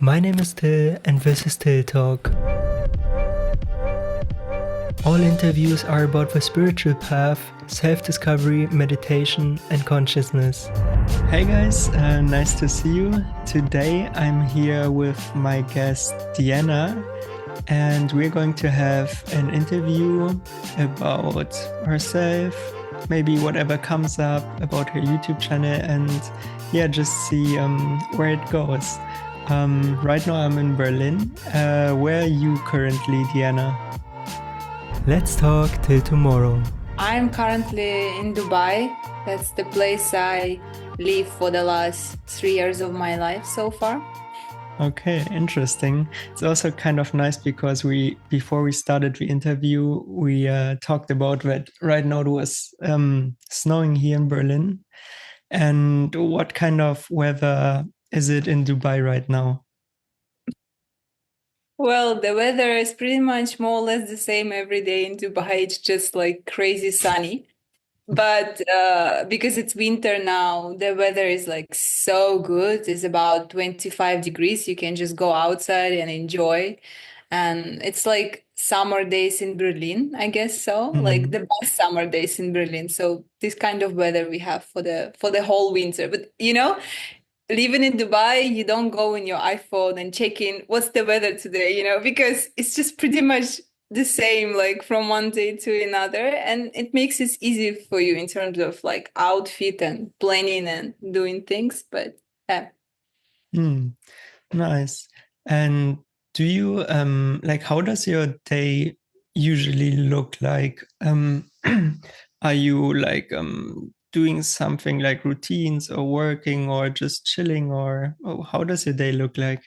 My name is Till and this is Till Talk. All interviews are about the spiritual path, self-discovery, meditation and consciousness. Hey guys, nice to see you. Today I'm here with my guest Diana and we're going to have an interview about herself, maybe whatever comes up, about her YouTube channel, and just see where it goes. Right now I'm in Berlin. Where are you currently, Diana? Let's talk till tomorrow. I'm currently in Dubai. That's the place I live for the last 3 years of my life so far. Okay, interesting. It's also kind of nice because before we started the interview, we talked about that right now it was snowing here in Berlin. And what kind of weather is it in Dubai right now? Well, the weather is pretty much more or less the same every day in Dubai. It's just like crazy sunny. But because it's winter now, the weather is like so good. It's about 25 degrees. You can just go outside and enjoy. And it's like summer days in Berlin, I guess so. Like the best summer days in Berlin. So this kind of weather we have for the whole winter. But living in Dubai, you don't go in your iPhone and check in what's the weather today, because it's just pretty much the same, like from one day to another. And it makes it easy for you in terms of like outfit and planning and doing things. But yeah. Hmm, nice. And do you like how does your day usually look like? Are you like doing something like routines or working or just chilling or how does your day look like?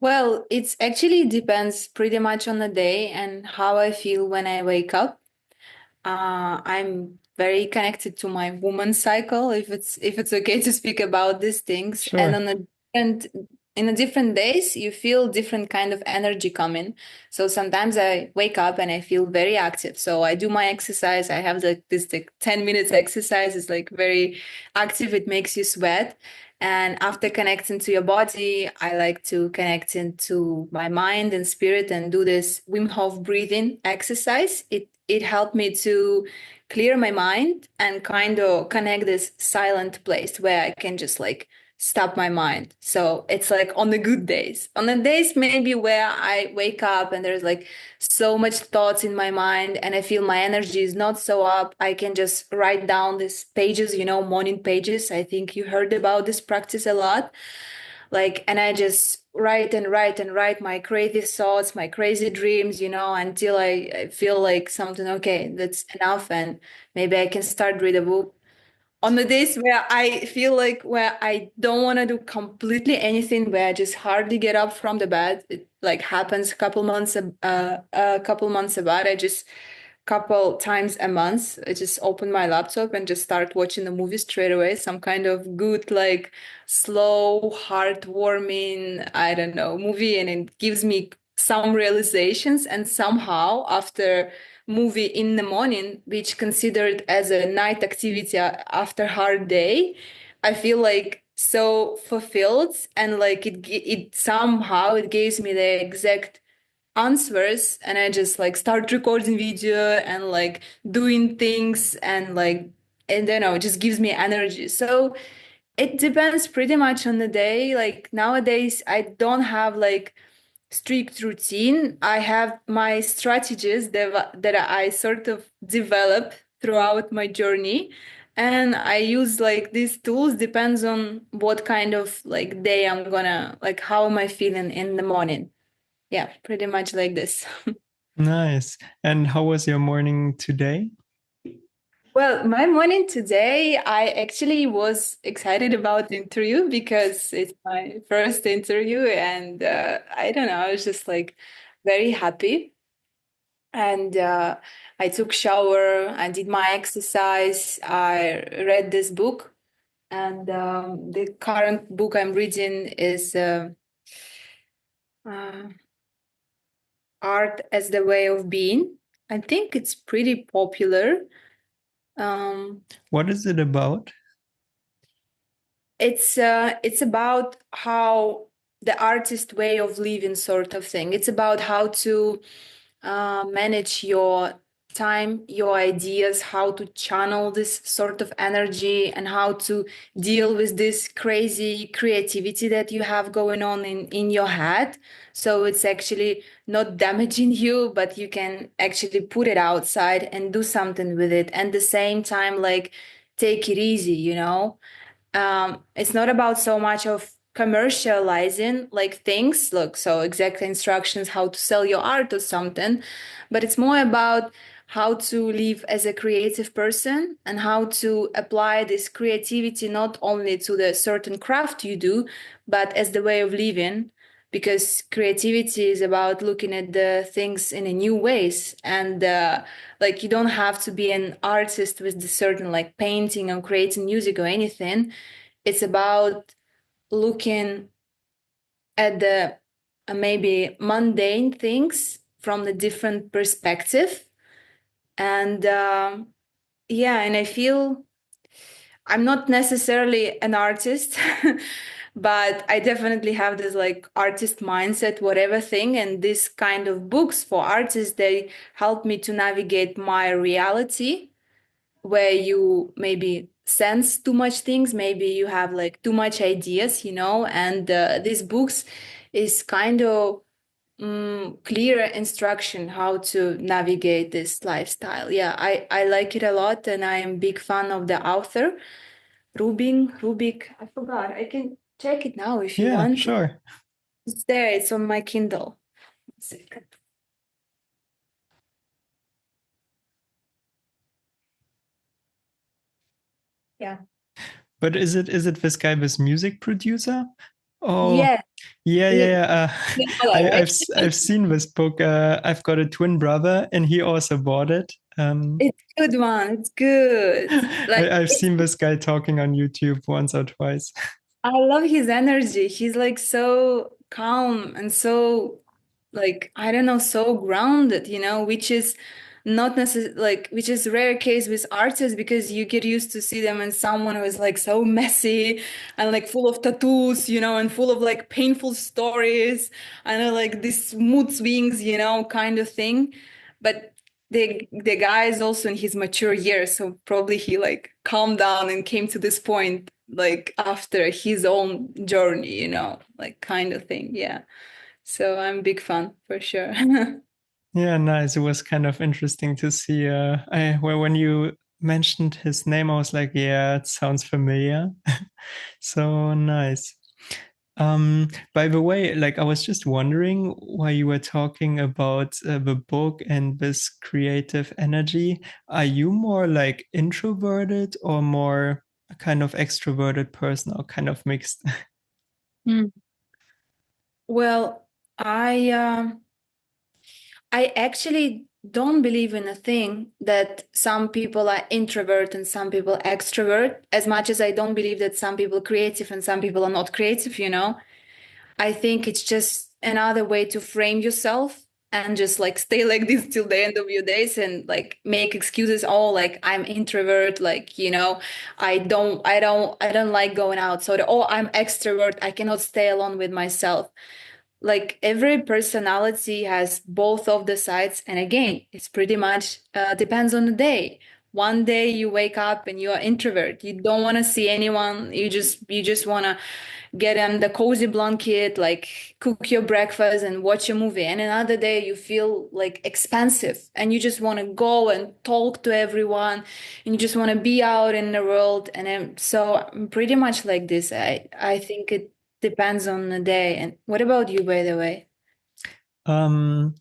Well, it's actually depends pretty much on the day and how I feel when I wake up. I'm very connected to my woman cycle, if it's okay to speak about these things. And Sure. different in the different days, you feel different kind of energy coming. So sometimes I wake up and I feel very active. So I do my exercise. I have this like 10 minutes exercise. It's like very active. It makes you sweat. And after connecting to your body, I like to connect into my mind and spirit and do this Wim Hof breathing exercise. It helped me to clear my mind and kind of connect this silent place where I can just like stop my mind. So it's like on the good days. On the days maybe where I wake up and there's like so much thoughts in my mind and I feel my energy is not so up, I can just write down these pages, morning pages. I think you heard about this practice a lot. Like, and I just write and write and write my crazy thoughts, my crazy dreams, until I feel like something, okay, that's enough. And maybe I can start read a book. On the days where I feel like where I don't want to do completely anything, where I just hardly get up from the bed, it like happens a couple months about. I just couple times a month, I just open my laptop and just start watching the movie straight away. Some kind of good, like slow, heartwarming, I don't know, movie, and it gives me some realizations. And somehow, after movie in the morning, which considered as a night activity after hard day, I feel like so fulfilled, and like it somehow it gives me the exact answers, and I just like start recording video and like doing things, and like, and then it just gives me energy. So it depends pretty much on the day. Like nowadays I don't have like strict routine. I have my strategies that I sort of develop throughout my journey, and I use like these tools depends on what kind of like day I'm gonna, like how am I feeling in the morning. Yeah, pretty much like this. Nice. And how was your morning today? Well, my morning today, I actually was excited about the interview because it's my first interview, and I don't know, I was just like very happy. And I took shower, I did my exercise, I read this book, and the current book I'm reading is uh, Art as the Way of Being. I think it's pretty popular. Um, What is it about? it's about how the artist way of living sort of thing. It's about how to manage your time, your ideas, how to channel this sort of energy, and how to deal with this crazy creativity that you have going on in your head. So it's actually not damaging you, but you can actually put it outside and do something with it. And at the same time, like, take it easy, you know? It's not about so much of commercializing like things, look, so exact instructions how to sell your art or something, but it's more about how to live as a creative person and how to apply this creativity not only to the certain craft you do, but as the way of living. Because creativity is about looking at the things in a new ways, and like, you don't have to be an artist with the certain like painting or creating music or anything. It's about looking at the maybe mundane things from the different perspective. And yeah, and I feel I'm not necessarily an artist, but I definitely have this like artist mindset, whatever thing. And this kind of books for artists, they help me to navigate my reality, where you maybe sense too much things, maybe you have like too much ideas, you know, and these books is kind of clear instruction how to navigate this lifestyle. Yeah, I like it a lot, and I am big fan of the author Rubik. I forgot. I can check it now if you Yeah, want. sure. It's there. It's on my Kindle. 1 second. Yeah. But is it this guy, this music producer? Oh, Yeah. yeah, yeah, You yeah. you know that, right? I've seen this book. I've got a twin brother, and he also bought it. It's good one. It's good. Like, I've seen this guy talking on YouTube once or twice. I love his energy. He's like so calm and so, like, I don't know, so grounded, you know, which is not necessarily like, which is rare case with artists, because you get used to see them and someone who is like so messy and like full of tattoos, you know, and full of like painful stories and like this mood swings, you know, kind of thing. But the guy is also in his mature years, so probably he like calmed down and came to this point like after his own journey, you know, like kind of thing. Yeah. So I'm a big fan for sure. Yeah, nice. It was kind of interesting to see. Well, when you mentioned his name, I was like, yeah, it sounds familiar. So nice. By the way, like I was just wondering why you were talking about the book and this creative energy. Are you more like introverted or more a kind of extroverted person or kind of mixed? Mm. Well, I actually don't believe in a thing that some people are introvert and some people extrovert, as much as I don't believe that some people creative and some people are not creative, you know. I think it's just another way to frame yourself and just like stay like this till the end of your days and like make excuses. Oh, like I'm introvert, like, you know, I don't like going out. So oh, I'm extrovert, I cannot stay alone with myself. Like, every personality has both of the sides, and again, it's pretty much depends on the day. One day you wake up and you are introvert, you don't want to see anyone, you just want to get in the cozy blanket, like cook your breakfast and watch a movie. And another day you feel like expansive and you just want to go and talk to everyone and you just want to be out in the world. And I'm pretty much like this. I think it depends on the day. And what about you, by the way? Um,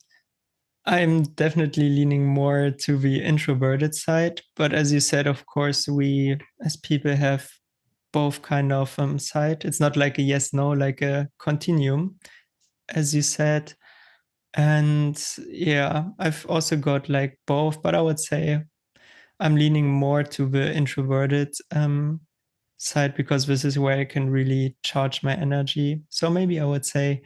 I'm definitely leaning more to the introverted side, but as you said, of course, we as people have both kind of side. It's not like a yes no, like a continuum, as you said. And yeah, I've also got like both, but I would say I'm leaning more to the introverted side because this is where I can really charge my energy. So maybe I would say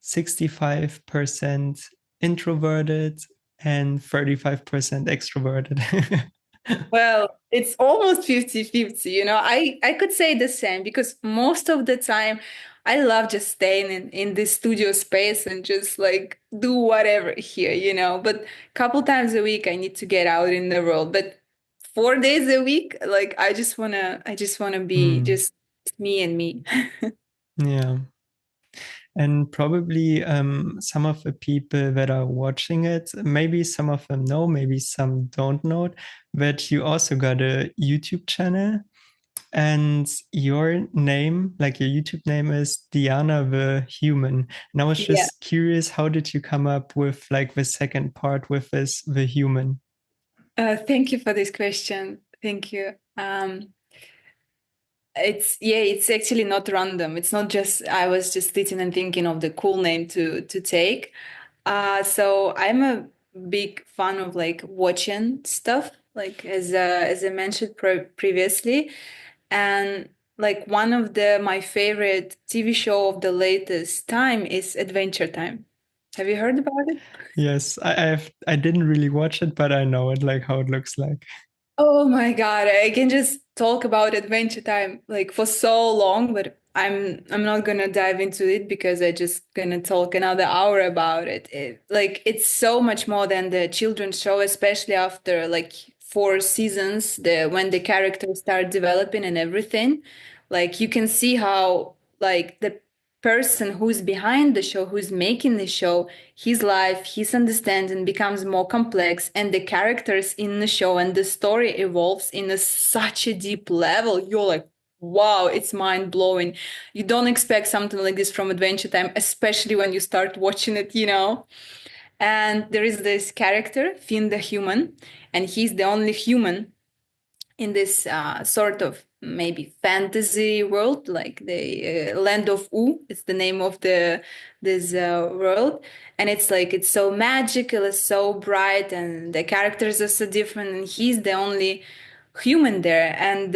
65% introverted and 35% extroverted. Well, it's almost 50-50. You know. I could say the same because most of the time I love just staying in this studio space and just like do whatever here, But couple times a week I need to get out in the world. But 4 days a week, like I just wanna be Mm, just me and me. yeah. And probably some of the people that are watching it, maybe some of them know, maybe some don't know it, that you also got a YouTube channel. And your name, like your YouTube name is Diana the Human. And I was Yeah. just curious, how did you come up with like the second part with this, the human? Thank you for this question. Thank you. It's actually not random. It's not just I was just sitting and thinking of the cool name to take. So I'm a big fan of like watching stuff, like as I mentioned previously, and like one of the my favorite TV show of the latest time is Adventure Time. Have you heard about it? Yes, I didn't really watch it, but I know it, like how it looks like. Oh my God, I can just talk about Adventure Time like for so long, but I'm not gonna dive into it because I just gonna talk another hour about it. Like it's so much more than the children's show, especially after like 4 seasons, the when the characters start developing and everything. Like you can see how like the person who's behind the show, who's making the show, his life, his understanding becomes more complex, and the characters in the show and the story evolves in such a deep level. You're like, wow, it's mind blowing. You don't expect something like this from Adventure Time, especially when you start watching it. And there is this character, Finn the human, and he's the only human in this sort of maybe fantasy world, like the land of U. It's the name of the this world, and it's like it's so magical, it's so bright, and the characters are so different, and he's the only human there. And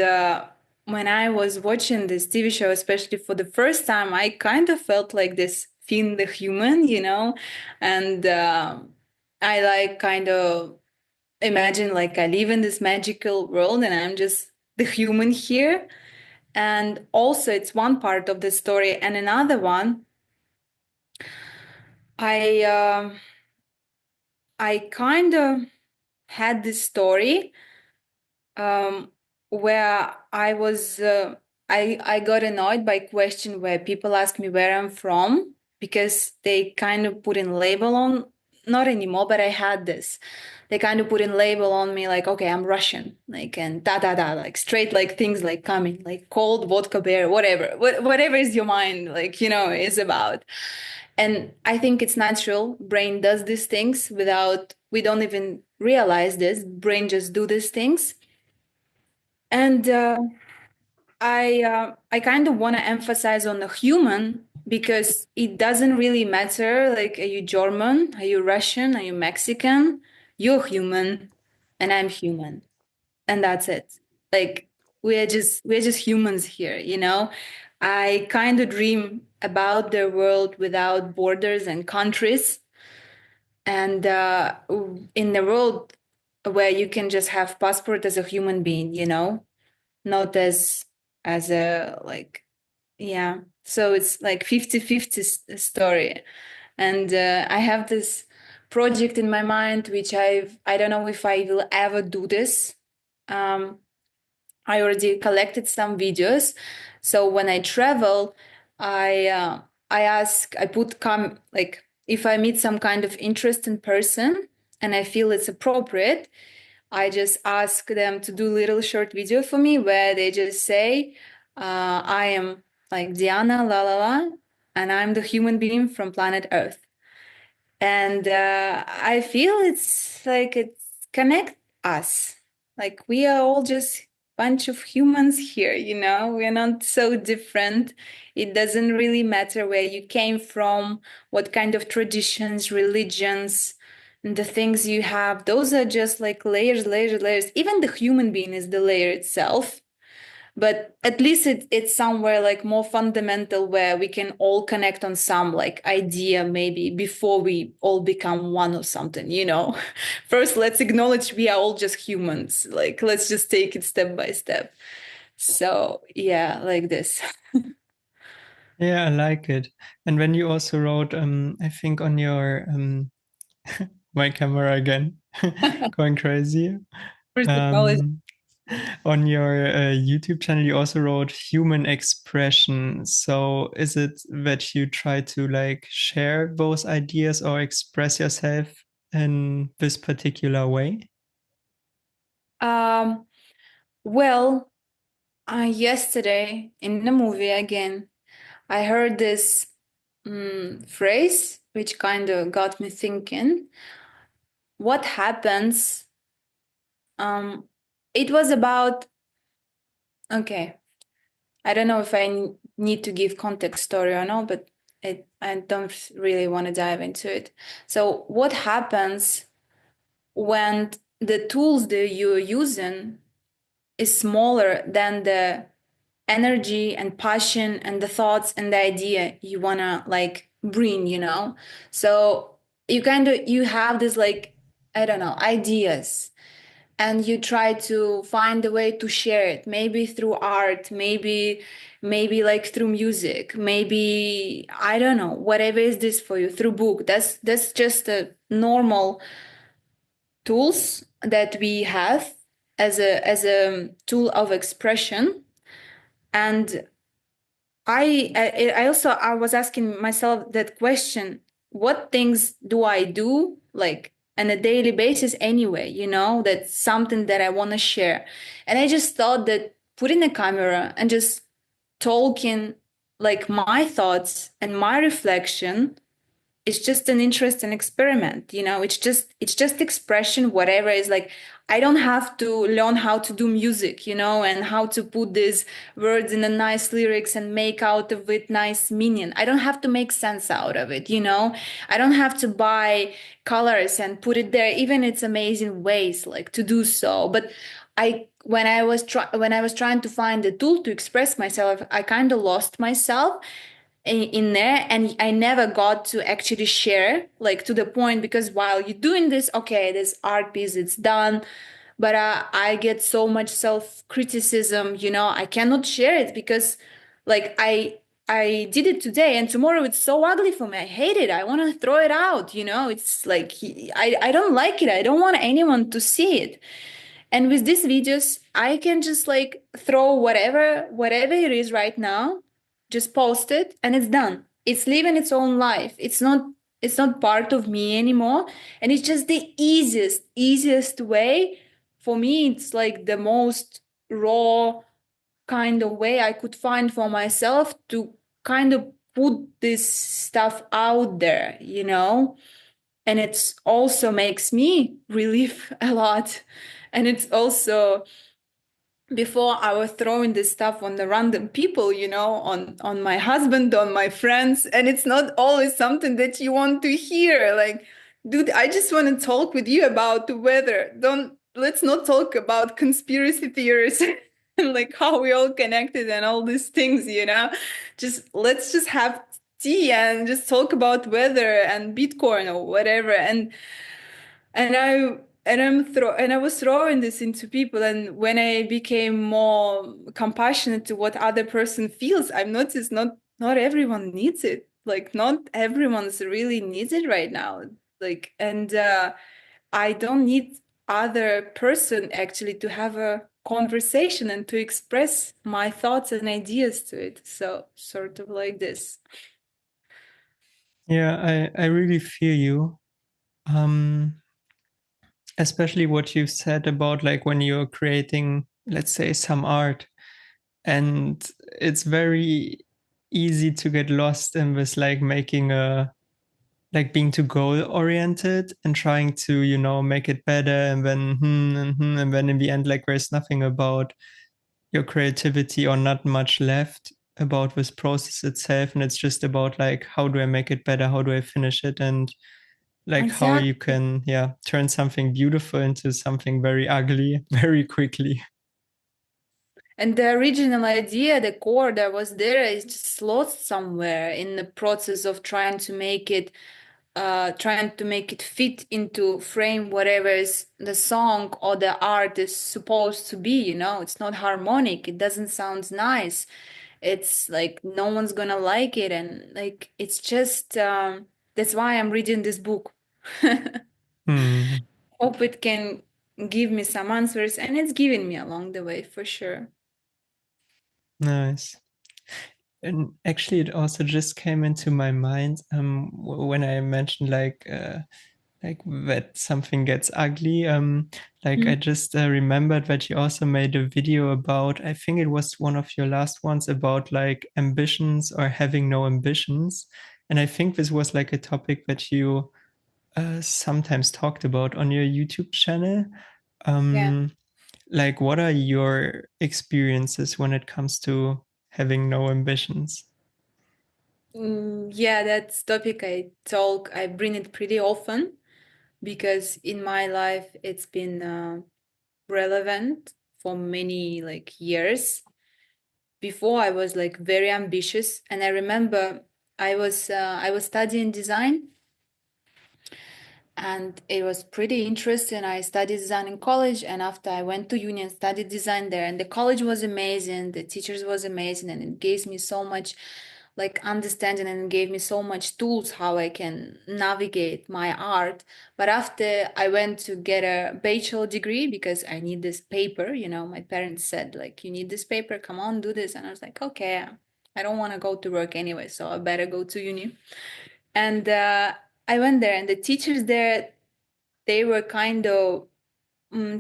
when I was watching this TV show, especially for the first time, I kind of felt like this Finn the human, and I like kind of imagine like I live in this magical world and I'm just the human here. And also, it's one part of the story, and another one, I I kind of had this story um, where I got annoyed by question where people ask me where I'm from because they kind of put in label on, not anymore, but I had this. They kind of put in label on me like, okay, I'm Russian, like, and da da da, like straight like things like coming, like cold vodka bear, whatever, whatever is your mind, like, is about. And I think it's natural. Brain does these things without, we don't even realize this. Brain just do these things. And I kind of want to emphasize on the human because it doesn't really matter. Like, are you German? Are you Russian? Are you Mexican? You're human, and I'm human, and that's it. Like, we're just humans here. I kind of dream about the world without borders and countries, and in the world where you can just have passport as a human being, not as a like, yeah. So it's like 50-50 story. And I have this project in my mind which I don't know if I will ever do this. um I already collected some videos, so when I travel, I put like if I meet some kind of interesting person and I feel it's appropriate, I just ask them to do little short video for me where they just say, I am like Diana, la la la, and I'm the human being from planet Earth. And I feel it's like it's connect us. Like we are all just bunch of humans here. We're not so different. It doesn't really matter where you came from, what kind of traditions, religions, and the things you have. Those are just like layers, layers, layers. Even the human being is the layer itself, but at least it's somewhere like more fundamental where we can all connect on some like idea maybe before we all become one or something. First, let's acknowledge we are all just humans, like let's just take it step by step. So yeah, like this. Yeah, I like it. And when you also wrote, I think on your my camera again, going crazy. First apology. Um, on your YouTube channel, you also wrote human expression. So is it that you try to like share those ideas or express yourself in this particular way? Um, well, yesterday in the movie again, I heard this phrase which kind of got me thinking. What happens? Um, it was about, okay, I don't know if I need to give context story or not, but I don't really want to dive into it. So, what happens when the tools that you're using is smaller than the energy and passion and the thoughts and the idea you wanna like bring, So you have this like, I don't know, ideas, and you try to find a way to share it, maybe through art, maybe like through music, maybe I don't know, whatever is this for you, through book. That's just a normal tools that we have as a tool of expression. And I also I was asking myself that question: what things do I do like on a daily basis anyway? That's something that I want to share. And I just thought that putting a camera and just talking like my thoughts and my reflection, it's just an interesting experiment. It's just expression, whatever is like. I don't have to learn how to do music, and how to put these words in a nice lyrics and make out of it nice meaning. I don't have to make sense out of it. I don't have to buy colors and put it there, even it's amazing ways like to do so. But when I was trying to find a tool to express myself, I kind of lost myself in there, and I never got to actually share like to the point, because while you're doing this, okay, this art piece, it's done, but I get so much self-criticism. I cannot share it because like I did it today and tomorrow it's so ugly for me. I hate it. I want to throw it out. It's like I don't like it. I don't want anyone to see it. And with these videos, I can just like throw whatever it is right now, just post it and it's done. It's living its own life. It's not part of me anymore. And it's just the easiest way. For me, it's like the most raw kind of way I could find for myself to kind of put this stuff out there. And it also makes me relieve a lot. And it's also, before I was throwing this stuff on the random people, on my husband, on my friends, and it's not always something that you want to hear. Like, dude, I just want to talk with you about the weather. Don't Let's not talk about conspiracy theories and like how we all connected and all these things. Just let's just have tea and just talk about weather and Bitcoin or whatever. And I was throwing this into people, and when I became more compassionate to what other person feels, I've noticed not everyone needs it. Like not everyone's really needs it right now. Like, and I don't need other person actually to have a conversation and to express my thoughts and ideas to it. So sort of like this. Yeah, I really feel you. Um, Especially what you said about like when you're creating, let's say, some art, and it's very easy to get lost in this, like making a like being too goal oriented and trying to make it better, and then and then in the end like there's nothing about your creativity or not much left about this process itself, and it's just about like how do I make it better, how do I finish it, and like how you Exactly. can turn something beautiful into something very ugly very quickly. And the original idea, the core that was there, is just lost somewhere in the process of trying to make it fit into frame whatever is the song or the art is supposed to be. It's not harmonic. It doesn't sound nice. It's like no one's gonna like it, and like it's just that's why I'm reading this book. Hmm. Hope it can give me some answers, and it's giving me along the way for sure. Nice. And actually, it also just came into my mind when I mentioned like that something gets ugly. Like I Mm. just remembered that you also made a video about, I think it was one of your last ones, about like ambitions or having no ambitions. And I think this was like a topic that you sometimes talked about on your YouTube channel. Yeah. Um, like, what are your experiences when it comes to having no ambitions? Yeah, that's topic I bring it pretty often because in my life it's been relevant for many like years. Before I was like very ambitious, and I remember I was studying design, and it was pretty interesting. I studied design in college, and after I went to uni and studied design there, and the college was amazing, the teachers was amazing, and it gave me so much like understanding and gave me so much tools how I can navigate my art. But after I went to get a bachelor degree because I need this paper, you know, my parents said like you need this paper, come on, do this, and I was like, okay, I don't want to go to work anyway, so I better go to uni. And I went there, and the teachers there, they were kind of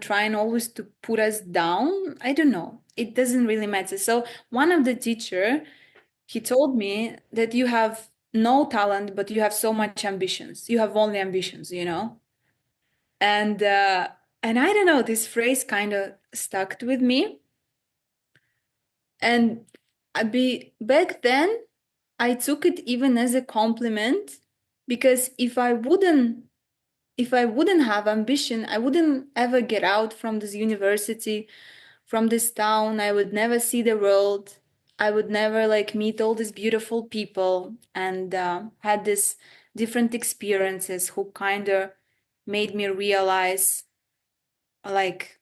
trying always to put us down. I don't know. It doesn't really matter. So one of the teacher, he told me that you have no talent, but you have so much ambitions. You have only ambitions, you know. And and I don't know. This phrase kind of stuck with me. And back then, I took it even as a compliment because if I wouldn't have ambition, I wouldn't ever get out from this university, from this town. I would never see the world. I would never like meet all these beautiful people and had this different experiences who kind of made me realize like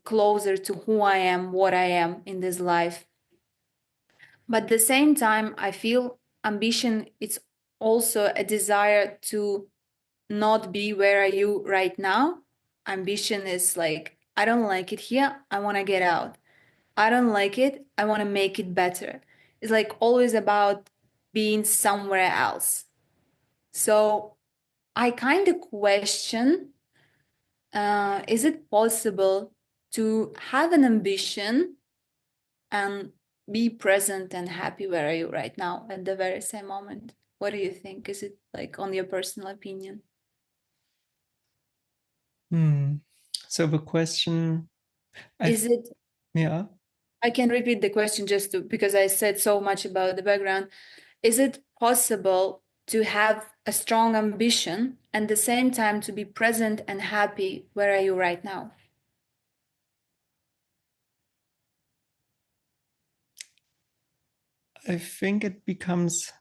closer to who I am, what I am in this life. But at the same time, I feel ambition it's also a desire to not be where are you right now. Ambition is like, I don't like it here. I want to get out. I don't like it. I want to make it better. It's like always about being somewhere else. So I kind of question, is it possible to have an ambition and be present and happy where are you right now at the very same moment? What do you think? Is it like on your personal opinion? Hmm. So the question, Is it yeah. I can repeat the question just to, because I said so much about the background. Is it possible to have a strong ambition and the same time to be present and happy where are you right now? I think it becomes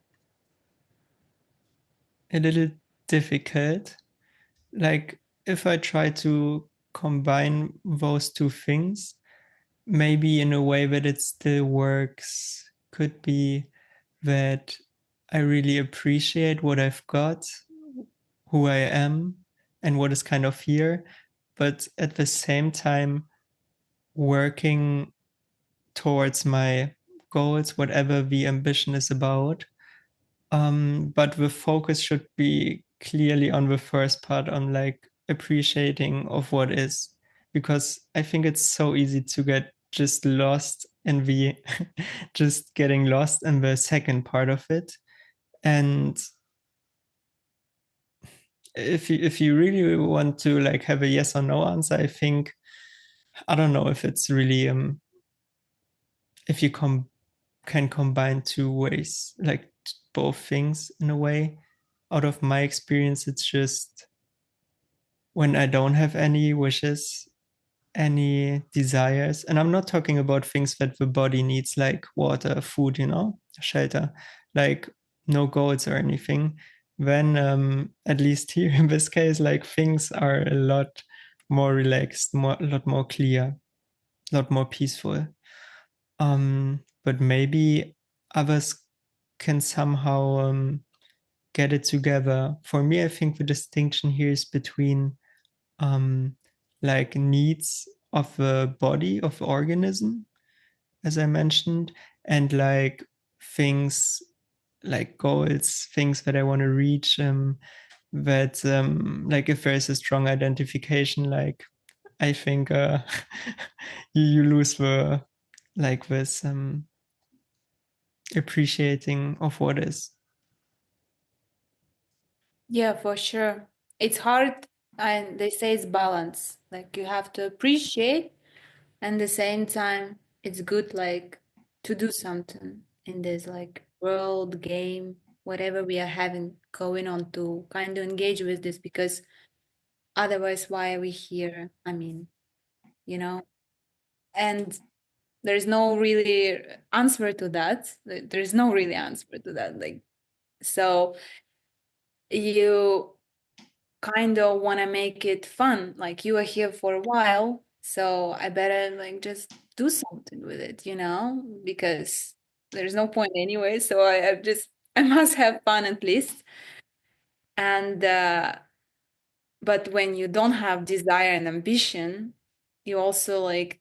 a little difficult. Like if I try to combine those two things, maybe in a way that it still works, could be that I really appreciate what I've got, who I am, and what is kind of here. But at the same time, working towards my goals, whatever the ambition is about. But the focus should be clearly on the first part, on like appreciating of what is, because I think it's so easy to get just lost in the just getting lost in the second part of it. And if you really want to like have a yes or no answer, I think I don't know if it's really if you can combine two ways, like both things in a way. Out of my experience, it's just when I don't have any wishes, any desires, and I'm not talking about things that the body needs, like water, food, shelter, like no goals or anything, then at least here in this case, like things are a lot more relaxed, a lot more clear, a lot more peaceful. but maybe others can somehow get it together. For me, I think the distinction here is between like needs of the body, of the organism, as I mentioned, and like things like goals, things that I want to reach. That like if there's a strong identification, like I think you lose the like this appreciating of what is. Yeah, for sure. It's hard, and they say it's balance. Like you have to appreciate, and the same time, it's good like to do something in this like world game, whatever we are having going on to kind of engage with this because otherwise, why are we here? I mean, you know, and there's no really answer to that. There's no really answer to that. Like, so you kind of want to make it fun. Like you are here for a while, so I better like just do something with it, because there's no point anyway. So I just I must have fun at least. And but when you don't have desire and ambition, you also like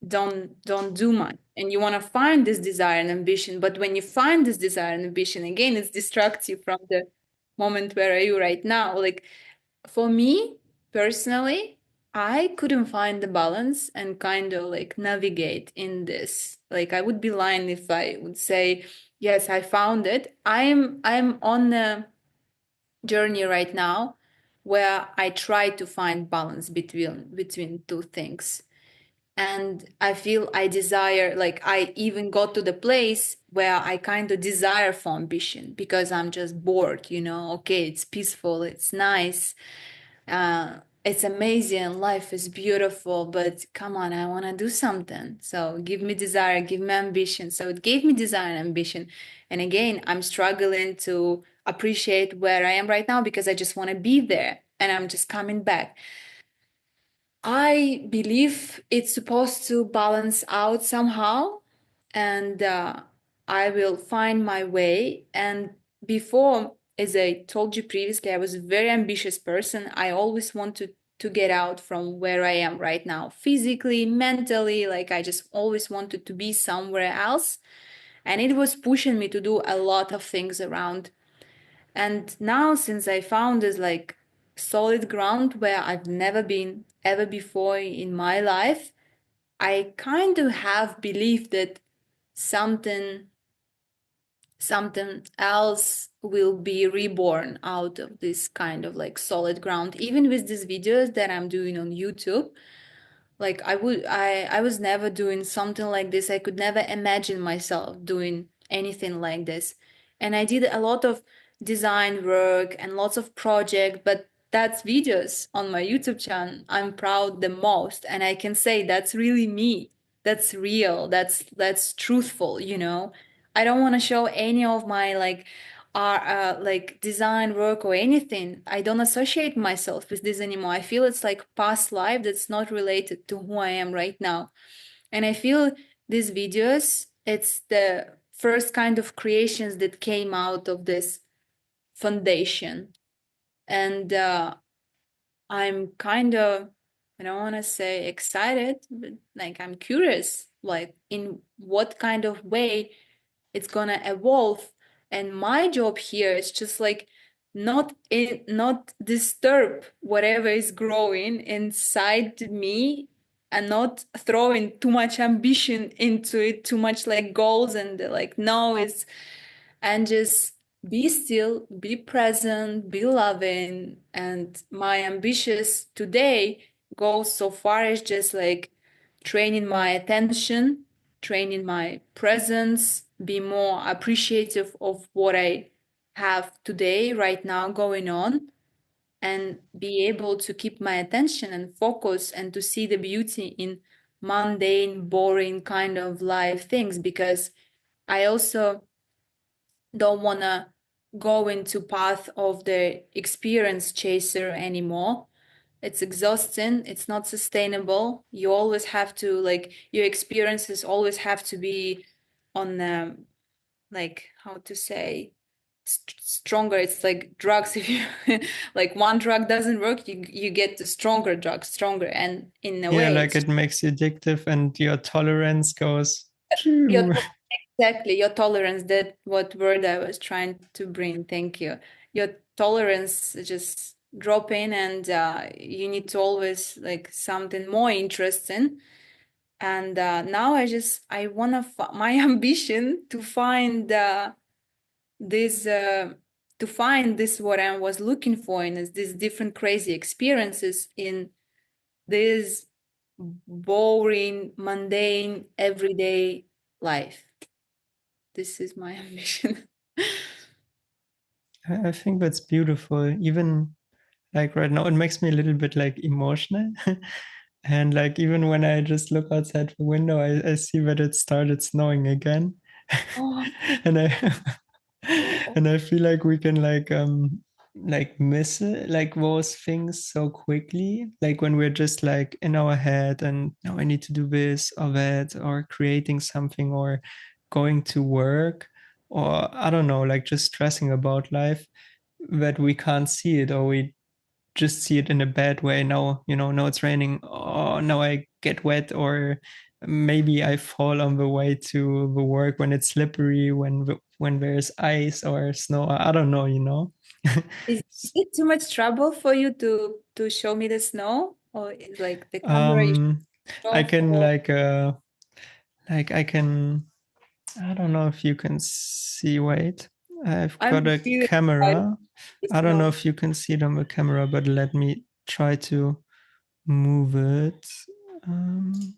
don't do much. And you want to find this desire and ambition, but when you find this desire and ambition again, it distracts you from the moment where are you right now. Like for me personally, I couldn't find the balance and kind of like navigate in this. Like I would be lying if I would say, yes, I found it. I'm on a journey right now where I try to find balance between two things. And I feel I desire, like I even got to the place where I kind of desire for ambition because I'm just bored, okay, it's peaceful, it's nice, it's amazing, life is beautiful, but come on, I want to do something. So give me desire, give me ambition. So it gave me desire and ambition. And again, I'm struggling to appreciate where I am right now because I just want to be there and I'm just coming back. I believe it's supposed to balance out somehow, and I will find my way. And before, as I told you previously, I was a very ambitious person. I always wanted to get out from where I am right now, physically, mentally. Like I just always wanted to be somewhere else. And it was pushing me to do a lot of things around. And now, since I found this like solid ground where I've never been ever before in my life, I kind of have believed that something something else will be reborn out of this kind of like solid ground. Even with these videos that I'm doing on YouTube, like I was never doing something like this. I could never imagine myself doing anything like this. And I did a lot of design work and lots of project, but that's videos on my YouTube channel I'm proud the most, and I can say that's really me. That's real. That's truthful. I don't want to show any of my like design work or anything. I don't associate myself with this anymore. I feel it's like past life that's not related to who I am right now. And I feel these videos, it's the first kind of creations that came out of this foundation. And I'm kind of, I don't want to say excited, but like I'm curious, like in what kind of way it's gonna evolve. And my job here is just like not disturb whatever is growing inside me and not throwing too much ambition into it, too much like goals and like no, it's and just be still, be present, be loving. And my ambitious today goes so far as just like training my attention, training my presence, be more appreciative of what I have today, right now, going on, and be able to keep my attention and focus and to see the beauty in mundane, boring kind of life things because I also don't want to go into path of the experience chaser anymore. It's exhausting, it's not sustainable. You always have to like your experiences always have to be on like how to say stronger. It's like drugs. If you like one drug doesn't work, you get the stronger drug, stronger, and in a Yeah, way like it's it makes you addictive and your tolerance goes. your Phew. exactly your tolerance. That what word I was trying to bring. Thank you. Your tolerance just drop in, and you need to always like something more interesting. And now I want to my ambition to find this to find this what I was looking for in is these different crazy experiences in this boring, mundane, everyday life. This is my ambition. I think that's beautiful. Even like right now, it makes me a little bit like emotional. And like even when I just look outside the window, I see that it started snowing again. Oh, And I and I feel like we can like miss it, like those things so quickly. Like when we're just like in our head and now I need to do this or that or creating something or going to work or I don't know, like just stressing about life that we can't see it or we just see it in a bad way. Now, now it's raining. Oh, now I get wet, or maybe I fall on the way to the work when it's slippery, when there's ice or snow. I don't know. is it too much trouble for you to show me the snow, or is like the camera you um, show I off? can Or I can. I don't know if you can see. Wait, I've got I'm a really excited camera. for the I don't know snow. if you can see it on the camera, but let me try to move it. Um,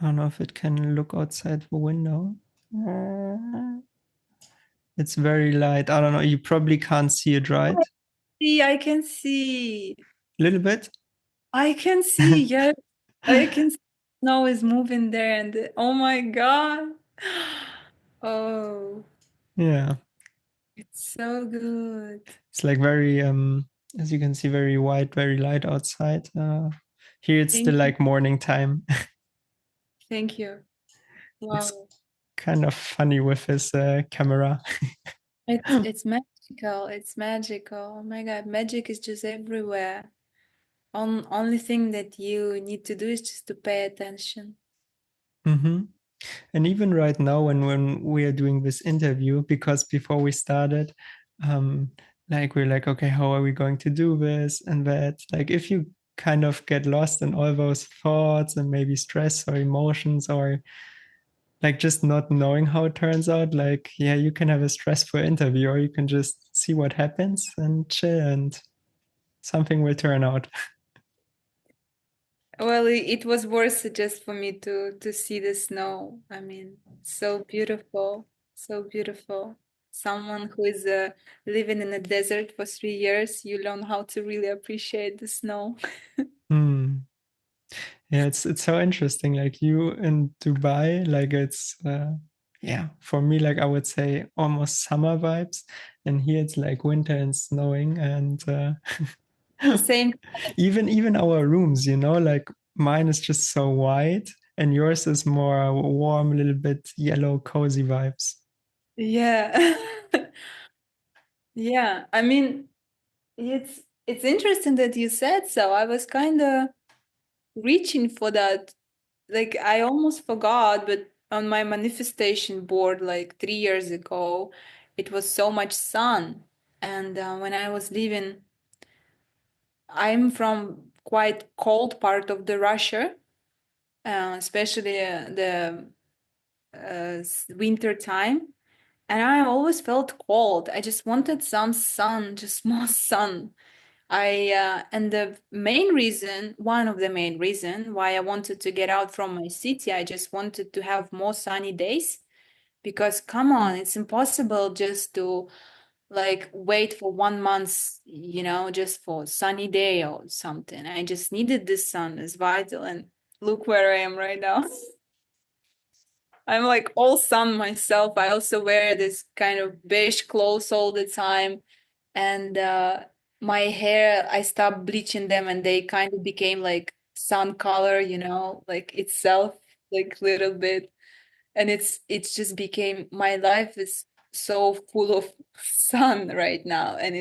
I don't know if it can look outside the window. It's very light. I don't know. You probably can't see it, right? See, I can see. A little bit. I can see. Yes, I can see snow is moving there, and oh my God. Oh, Yeah. it's so good. It's like very as you can see, very white, very light outside. Here it's still Thank you. like morning time. Thank you. It's Wow. kind of funny with his camera. It's magical. It's magical. Oh my God, magic is just everywhere. Only thing that you need to do is just to pay attention. Hmm. And even right now, when we are doing this interview, because before we started, um, like we're like, okay, how are we going to do this and that? Like, if you kind of get lost in all those thoughts and maybe stress or emotions or like just not knowing how it turns out, like, yeah, you can have a stressful interview or you can just see what happens and chill and something will turn out. Well, it was worth it just for me to see the snow. I mean, so beautiful, so beautiful. Someone who is living in a desert for 3 years, you learn how to really appreciate the snow. Hmm. Yeah, it's so interesting. Like you in Dubai, like it's yeah, for me, like I would say almost summer vibes, and here it's like winter and snowing, and Same. even our rooms, like mine is just so white, and yours is more warm, a little bit yellow, cozy vibes. Yeah. Yeah. I mean, it's interesting that you said so. I was kind of reaching for that. Like I almost forgot, but on my manifestation board like 3 years ago, it was so much sun. And when I was leaving, I'm from quite cold part of the Russia, especially the winter time. And I always felt cold. I just wanted some sun, just more sun. I and the main reason, one of the main reason why I wanted to get out from my city, I just wanted to have more sunny days because come on, it's impossible just to like wait for 1 month, just for sunny day or something. I just needed this sun is vital and look where I am right now. I'm like all sun myself. I also wear this kind of beige clothes all the time and my hair I stopped bleaching them and they kind of became like sun color, you know, like itself, like little bit. And it's just became, my life is so full of sun right now, and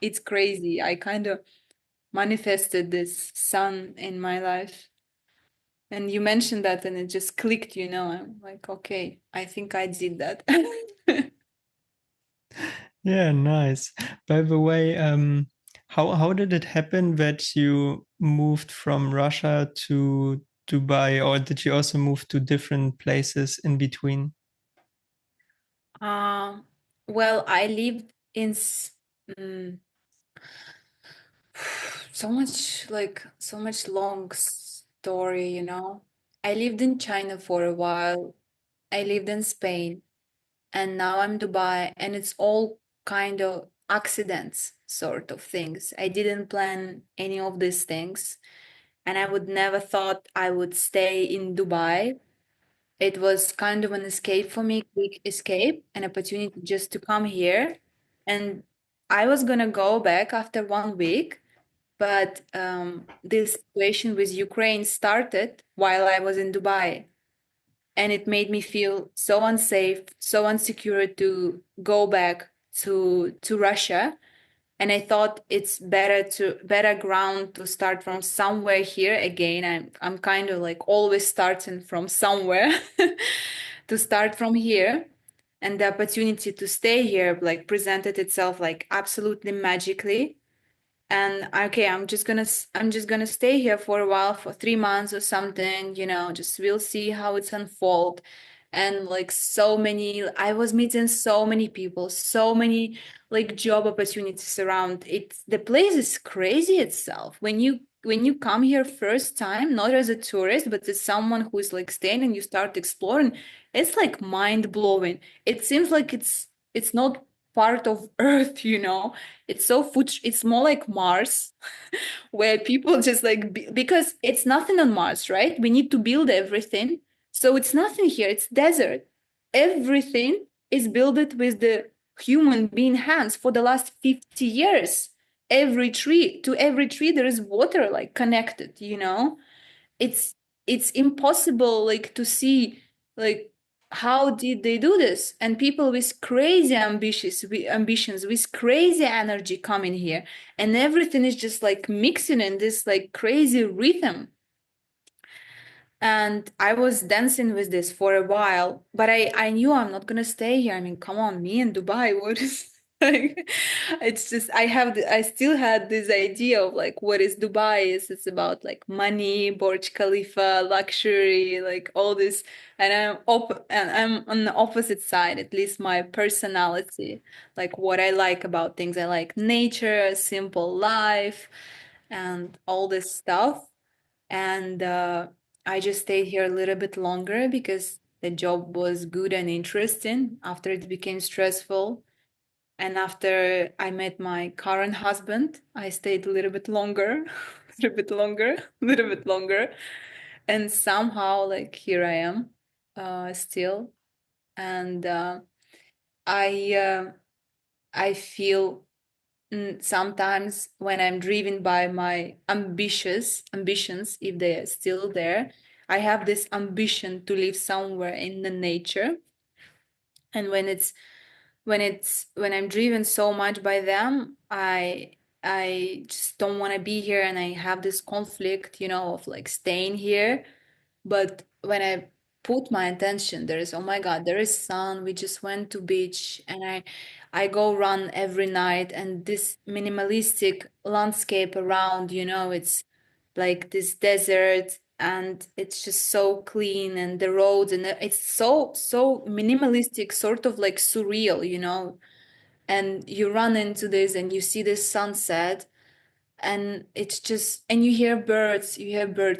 it's crazy. I kind of manifested this sun in my life. And you mentioned that and it just clicked, you know. I'm like, okay, I think I did that. Yeah, nice. By the way, how did it happen that you moved from Russia to Dubai, or did you also move to different places in between? Um, well, I lived in so much, like so much long story, you know. I lived in China for a while. I lived in Spain, and now I'm Dubai, and it's all kind of accidents sort of things. I didn't plan any of these things, and I would never thought I would stay in Dubai. It was kind of an escape for me, quick escape, an opportunity just to come here. And I was gonna go back after 1 week, but this situation with Ukraine started while I was in Dubai. And it made me feel so unsafe, so insecure to go back to Russia. And I thought it's better ground to start from somewhere here again. I'm kind of like always starting from somewhere to start from here. And the opportunity to stay here like presented itself like absolutely magically. And okay, I'm just gonna stay here for a while, for 3 months or something, you know, just we'll see how it's unfold. And like so many, I was meeting so many people, so many like job opportunities around. It's the place is crazy itself. When you come here first time, not as a tourist, but as someone who is like staying and you start exploring, it's like mind blowing. It seems like it's not part of Earth, you know. It's so it's more like Mars, where people just like because it's nothing on Mars, right? We need to build everything. So it's nothing here, it's desert. Everything is built with the human being hands for the last 50 years. Every tree there is water like connected, you know? it's it's impossible like to see like how did they do this, and people with crazy ambitions with crazy energy coming here, and everything is just like mixing in this like crazy rhythm. And I was dancing with this for a while, but I knew I'm not gonna stay here. I mean, come on, me in Dubai, what is like, it's just I still had this idea of like what is Dubai is. It's about like money, Burj Khalifa, luxury, like all this. And I'm on the opposite side, at least my personality, like what I like about things. I like nature, simple life, and all this stuff. And I just stayed here a little bit longer because the job was good and interesting after it became stressful. And after I met my current husband, I stayed a little bit longer, a little bit longer, a little bit longer. And somehow, like, here I am still. And I, uh, I feel sometimes when I'm driven by my ambitions, if they are still there, I have this ambition to live somewhere in the nature. And when I'm driven so much by them, I just don't want to be here, and I have this conflict, you know, of like staying here. But when I put my attention, there is, oh my God, there is sun. We just went to beach, and I go run every night, and this minimalistic landscape around, you know, it's like this desert, and it's just so clean, and the roads, and it's so minimalistic, sort of like surreal, you know. And you run into this and you see this sunset, and it's just, and you hear birds.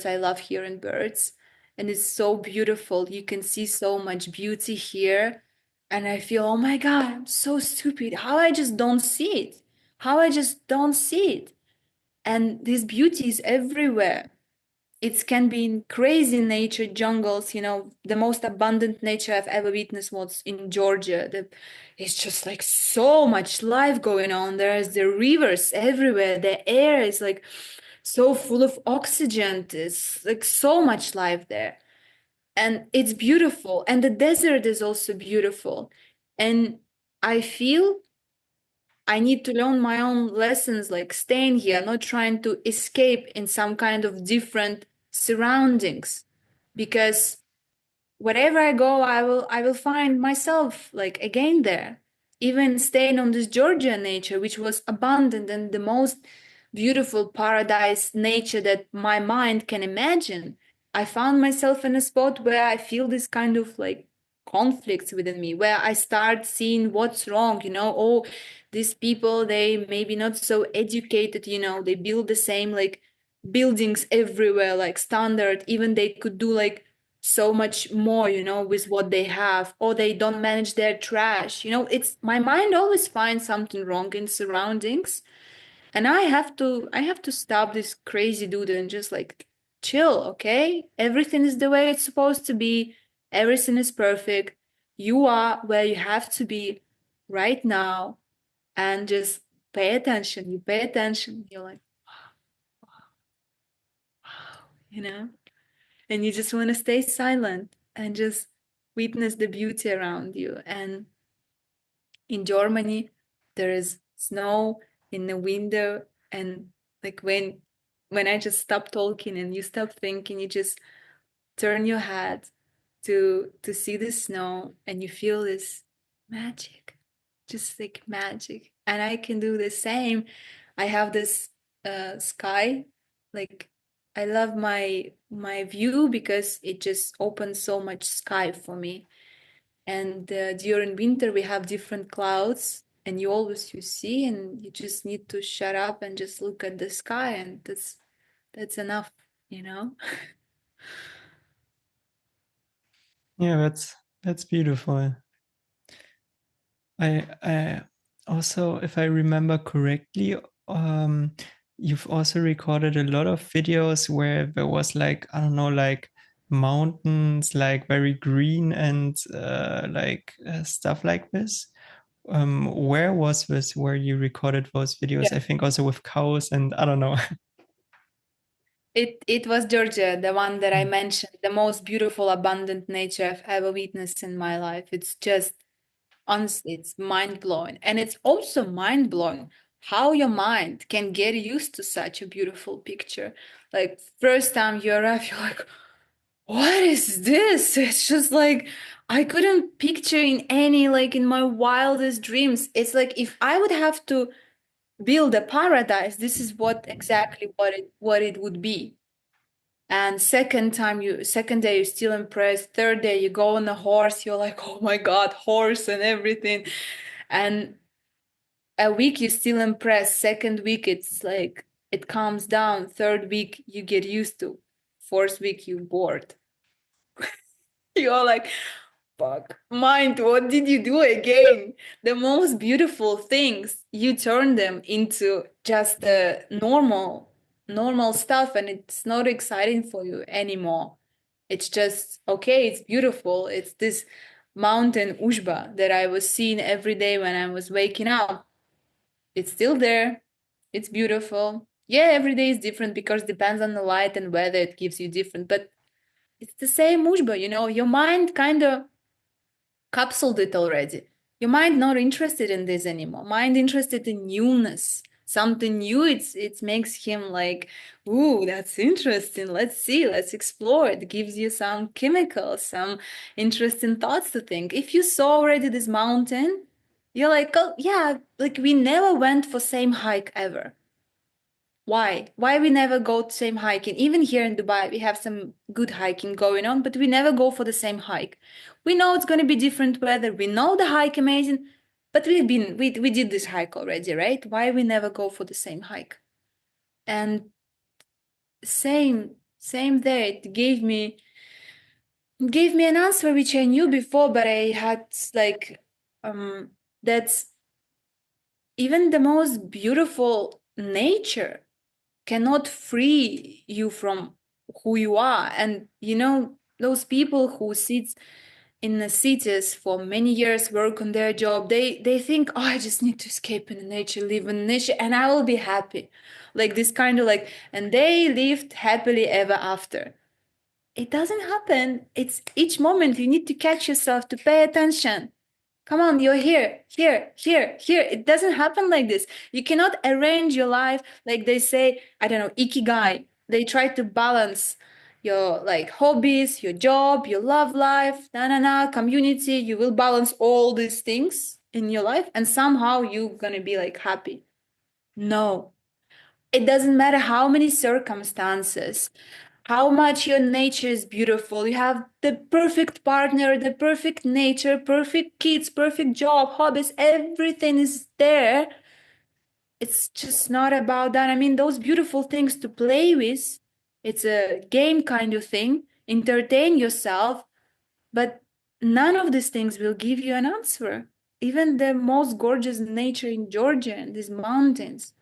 I love hearing birds, and it's so beautiful. You can see so much beauty here, and I feel, oh my God, I'm so stupid, how I just don't see it, how I just don't see it. And this beauty is everywhere. It can be in crazy nature jungles, you know. The most abundant nature I've ever witnessed was in Georgia. It's just like so much life going on. There's the rivers everywhere. The air is like so full of oxygen. There's like so much life there. And it's beautiful. And the desert is also beautiful. And I feel I need to learn my own lessons, like staying here, not trying to escape in some kind of different surroundings. Because wherever I go, I will find myself like again there. Even staying on this Georgian nature, which was abundant and the most beautiful paradise nature that my mind can imagine, I found myself in a spot where I feel this kind of like conflicts within me, where I start seeing what's wrong, oh, these people, they maybe not so educated, they build the same like buildings everywhere, like standard, even they could do like so much more, with what they have, or they don't manage their trash. It's my mind always finds something wrong in surroundings, and I have to stop this crazy dude and just like chill, okay? Everything is the way it's supposed to be. Everything is perfect. You are where you have to be right now, and just pay attention. You pay attention. You're like, you know? And you just want to stay silent and just witness the beauty around you. And in Germany, there is snow in the window, and like when I just stop talking and you stop thinking, you just turn your head to see the snow, and you feel this magic, just like magic. And I can do the same. I have this sky, like I love my view because it just opens so much sky for me. And during winter we have different clouds, and you see, and you just need to shut up and just look at the sky, and that's enough, you know. Yeah, that's beautiful. I also, if I remember correctly, um, you've also recorded a lot of videos where there was like, I don't know, like mountains, like very green and stuff like this. Where was this where you recorded those videos? Yeah. I think also with cows and I don't know. It was Georgia, the one that I mentioned, the most beautiful, abundant nature I've ever witnessed in my life. It's just honestly, it's mind blowing. And it's also mind blowing how your mind can get used to such a beautiful picture. Like, first time you arrive, you're like, what is this? It's just like, I couldn't picture in any, like, in my wildest dreams. It's like, if I would have to build a paradise, this is what it would be. And second day you're still impressed. Third day you go on a horse, you're like, oh my God, horse and everything. And a week you still impressed. Second week it's like it calms down. Third week you get used to. Fourth week you bored. You're like, fuck, mind, what did you do again? The most beautiful things, you turn them into just the normal stuff, and it's not exciting for you anymore. It's just, okay, it's beautiful. It's this mountain Ushba that I was seeing every day when I was waking up. It's still there. It's beautiful. Yeah, every day is different because depends on the light and weather, it gives you different, but it's the same Ushba, your mind kind of capsuled it already. Your mind not interested in this anymore. Mind interested in newness. Something new, it makes him like, ooh, that's interesting. Let's see, let's explore. It gives you some chemicals, some interesting thoughts to think. If you saw already this mountain, you're like, oh yeah, like we never went for same hike ever. Why we never go to same hiking? Even here in Dubai, we have some good hiking going on, but we never go for the same hike. We know it's going to be different weather. We know the hike amazing, but we did this hike already, right? Why we never go for the same hike? And same there. It gave me an answer which I knew before, but I had like that's even the most beautiful nature cannot free you from who you are. And those people who sits in the cities for many years, work on their job, they think, oh, I just need to escape in the nature, live in nature, and I will be happy. Like this kind of like, and they lived happily ever after. It doesn't happen. It's each moment you need to catch yourself to pay attention. Come on, you're here, here, here, here. It doesn't happen like this. You cannot arrange your life like they say, I don't know, ikigai. They try to balance your like hobbies, your job, your love life, community. You will balance all these things in your life and somehow you're gonna be like happy. No, it doesn't matter how many circumstances, how much your nature is beautiful. You have the perfect partner, the perfect nature, perfect kids, perfect job, hobbies, everything is there. It's just not about that. I mean, those beautiful things to play with, it's a game kind of thing, entertain yourself, but none of these things will give you an answer. Even the most gorgeous nature in Georgia and these mountains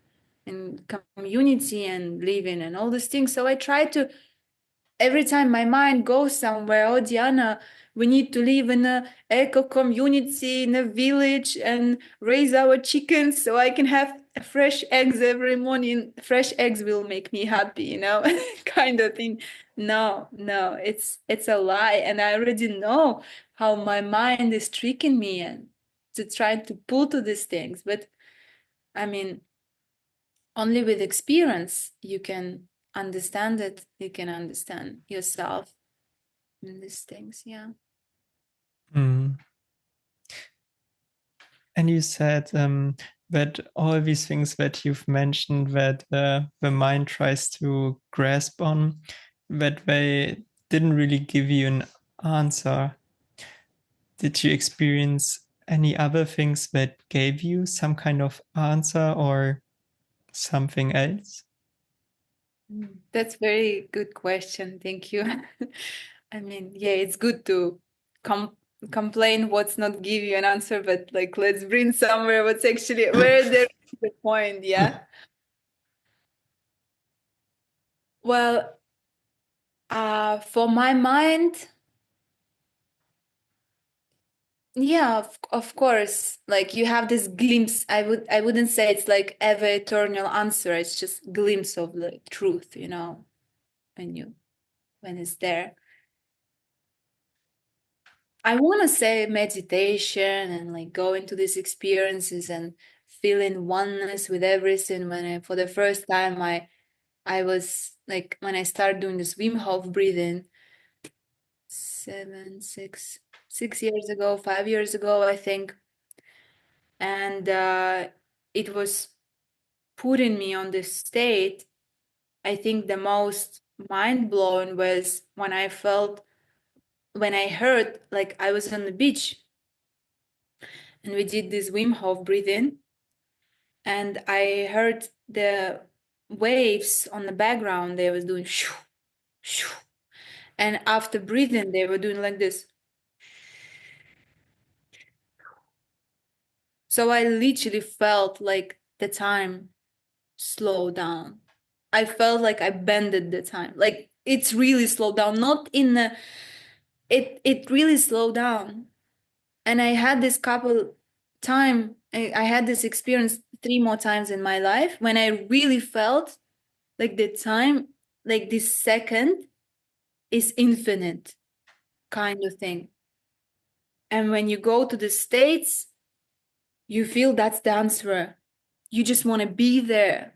and community and living and all these things. So I try to every time my mind goes somewhere, oh Diana, we need to live in a eco community in a village and raise our chickens so I can have fresh eggs every morning. Fresh eggs will make me happy, kind of thing. No, no, it's a lie, and I already know how my mind is tricking me and to try to pull to these things. But I mean, only with experience you can understand it. You can understand yourself in these things. Yeah. Mm. And you said that all these things that you've mentioned that the mind tries to grasp on, that they didn't really give you an answer. Did you experience any other things that gave you some kind of answer or something else? That's very good question. Thank you. I mean, yeah, it's good to complain what's not give you an answer, but like let's bring somewhere what's actually where there is the point. Yeah. Well, for my mind, yeah, of course. Like you have this glimpse. I wouldn't say it's like ever eternal answer. It's just glimpse of the truth, when you when it's there. I want to say meditation and like go into these experiences and feeling oneness with everything. For the first time, I was like when I started doing this Wim Hof breathing, 6 years ago, 5 years ago, I think, and it was putting me on this state. I think the most mind blowing was when I heard like I was on the beach and we did this Wim Hof breathing, and I heard the waves on the background. They was doing shoo, shoo. And after breathing, they were doing like this. So I literally felt like the time slowed down. I felt like I bended the time. Like it's really slowed down. Not in the it really slowed down. And I had this couple time I had this experience three more times in my life when I really felt like the time, like this second is infinite kind of thing. And when you go to the States, you feel that's the answer. You just want to be there.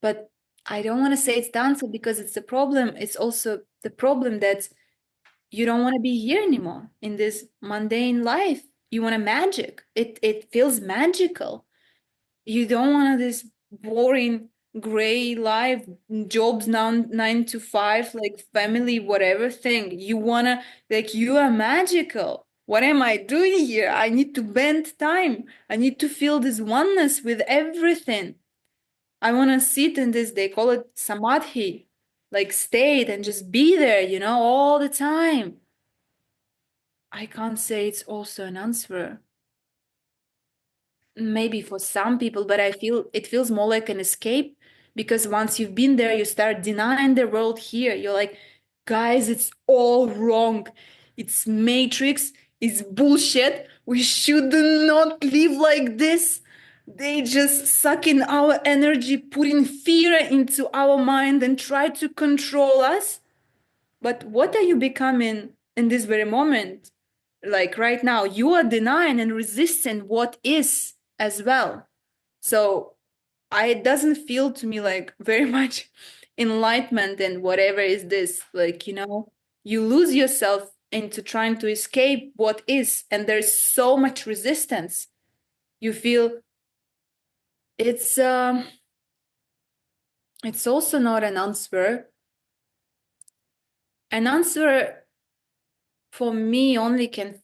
But I don't want to say it's the answer because it's the problem. It's also the problem that you don't want to be here anymore in this mundane life. You want a magic. It feels magical. You don't want this boring gray life, jobs now 9 to 5, like family, whatever thing. You wanna like you are magical. What am I doing here? I need to bend time. I need to feel this oneness with everything. I wanna sit in this, they call it samadhi, like state and just be there, all the time. I can't say it's also an answer. Maybe for some people, but I feel it feels more like an escape because once you've been there, you start denying the world here. You're like, guys, it's all wrong. it's matrix, it's bullshit. We should not live like this. They just suck in our energy, putting fear into our mind and try to control us. But what are you becoming in this very moment? Like right now, you are denying and resisting what is as well. So it doesn't feel to me like very much enlightenment and whatever is this. Like, you lose yourself into trying to escape what is, and there's so much resistance. You feel it's it's also not an answer. An answer for me only can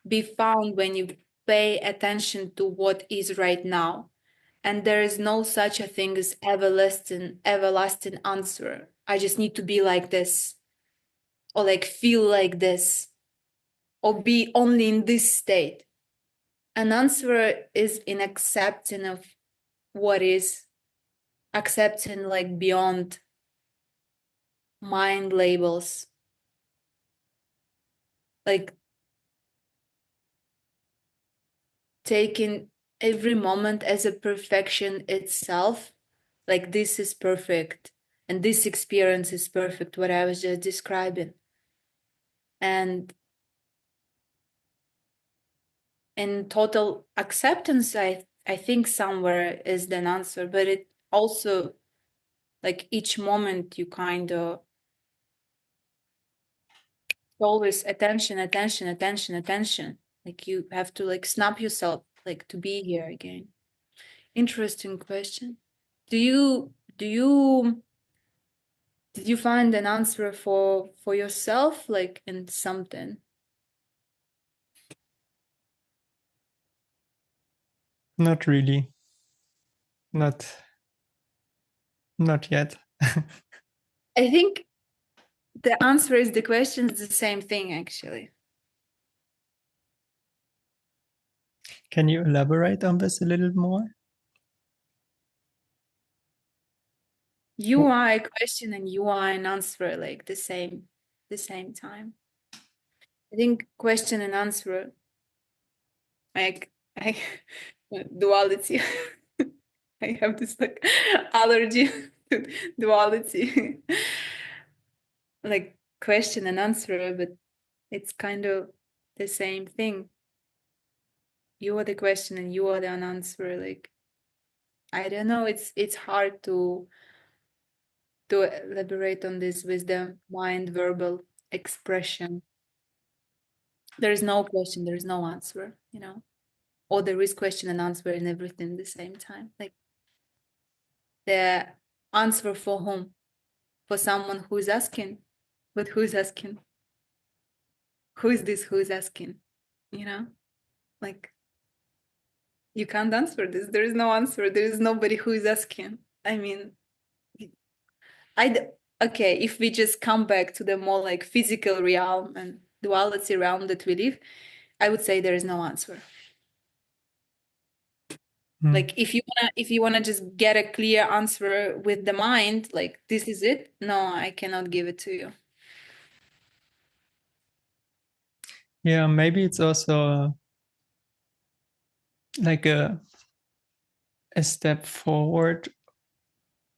be found when you pay attention to what is right now. And there is no such a thing as everlasting answer. I just need to be like this, or like feel like this, or be only in this state. An answer is in accepting of what is, accepting like beyond mind labels, like taking every moment as a perfection itself, like this is perfect and this experience is perfect, what I was just describing. And in total acceptance, I think somewhere is the answer, but it also, like each moment you kind of always attention, attention, attention, attention. Like you have to like snap yourself like to be here again. Interesting question. Do you did you find an answer for yourself like in something? Not really. Not not yet. I think the answer is the question is the same thing actually. Can you elaborate on this a little more? You are a question and you are an answer like the same time. I think question and answer like I duality. I have this like allergy to duality. Like question and answer, but it's kind of the same thing. You are the question and you are the unanswer. Like I don't know. It's hard to elaborate on this with the mind verbal expression. There is no question. There is no answer. Or there is question and answer and everything at the same time. Like the answer for whom? For someone who is asking, but who is asking? Who is this? Who is asking? You know, like you can't answer this. There is no answer. There is nobody who is asking. I mean, okay. If we just come back to the more like physical realm and duality realm that we live, I would say there is no answer. Like if you wanna just get a clear answer with the mind, like this is it. No, I cannot give it to you. Yeah, maybe it's also like a step forward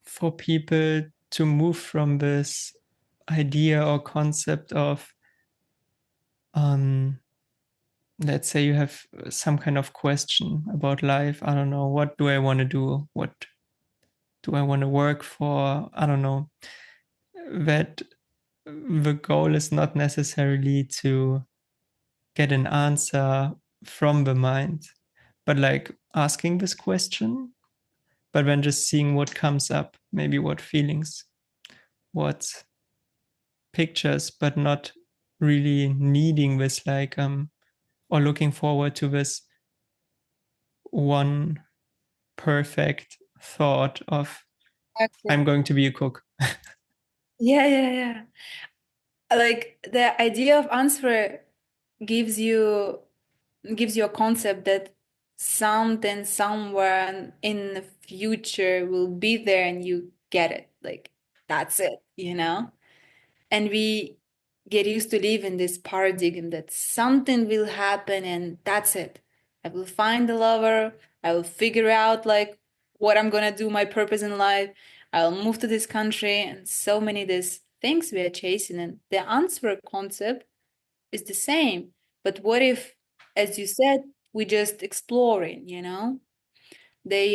for people to move from this idea or concept of let's say you have some kind of question about life. I don't know, what do I want to do? What do I want to work for? I don't know. That the goal is not necessarily to get an answer from the mind, but like asking this question, but then just seeing what comes up, maybe what feelings, what pictures, but not really needing this like or looking forward to this one perfect thought of Exactly. I'm going to be a cook. Yeah, yeah, yeah. Like the idea of answer gives you gives you a concept that something somewhere in the future will be there and you get it. Like that's it. And get used to live in this paradigm that something will happen and that's it. I will find a lover. I will figure out like what I'm gonna do, my purpose in life. I'll move to this country and so many these things we are chasing. And the answer concept is the same. But what if, as you said, we just exploring, you know? They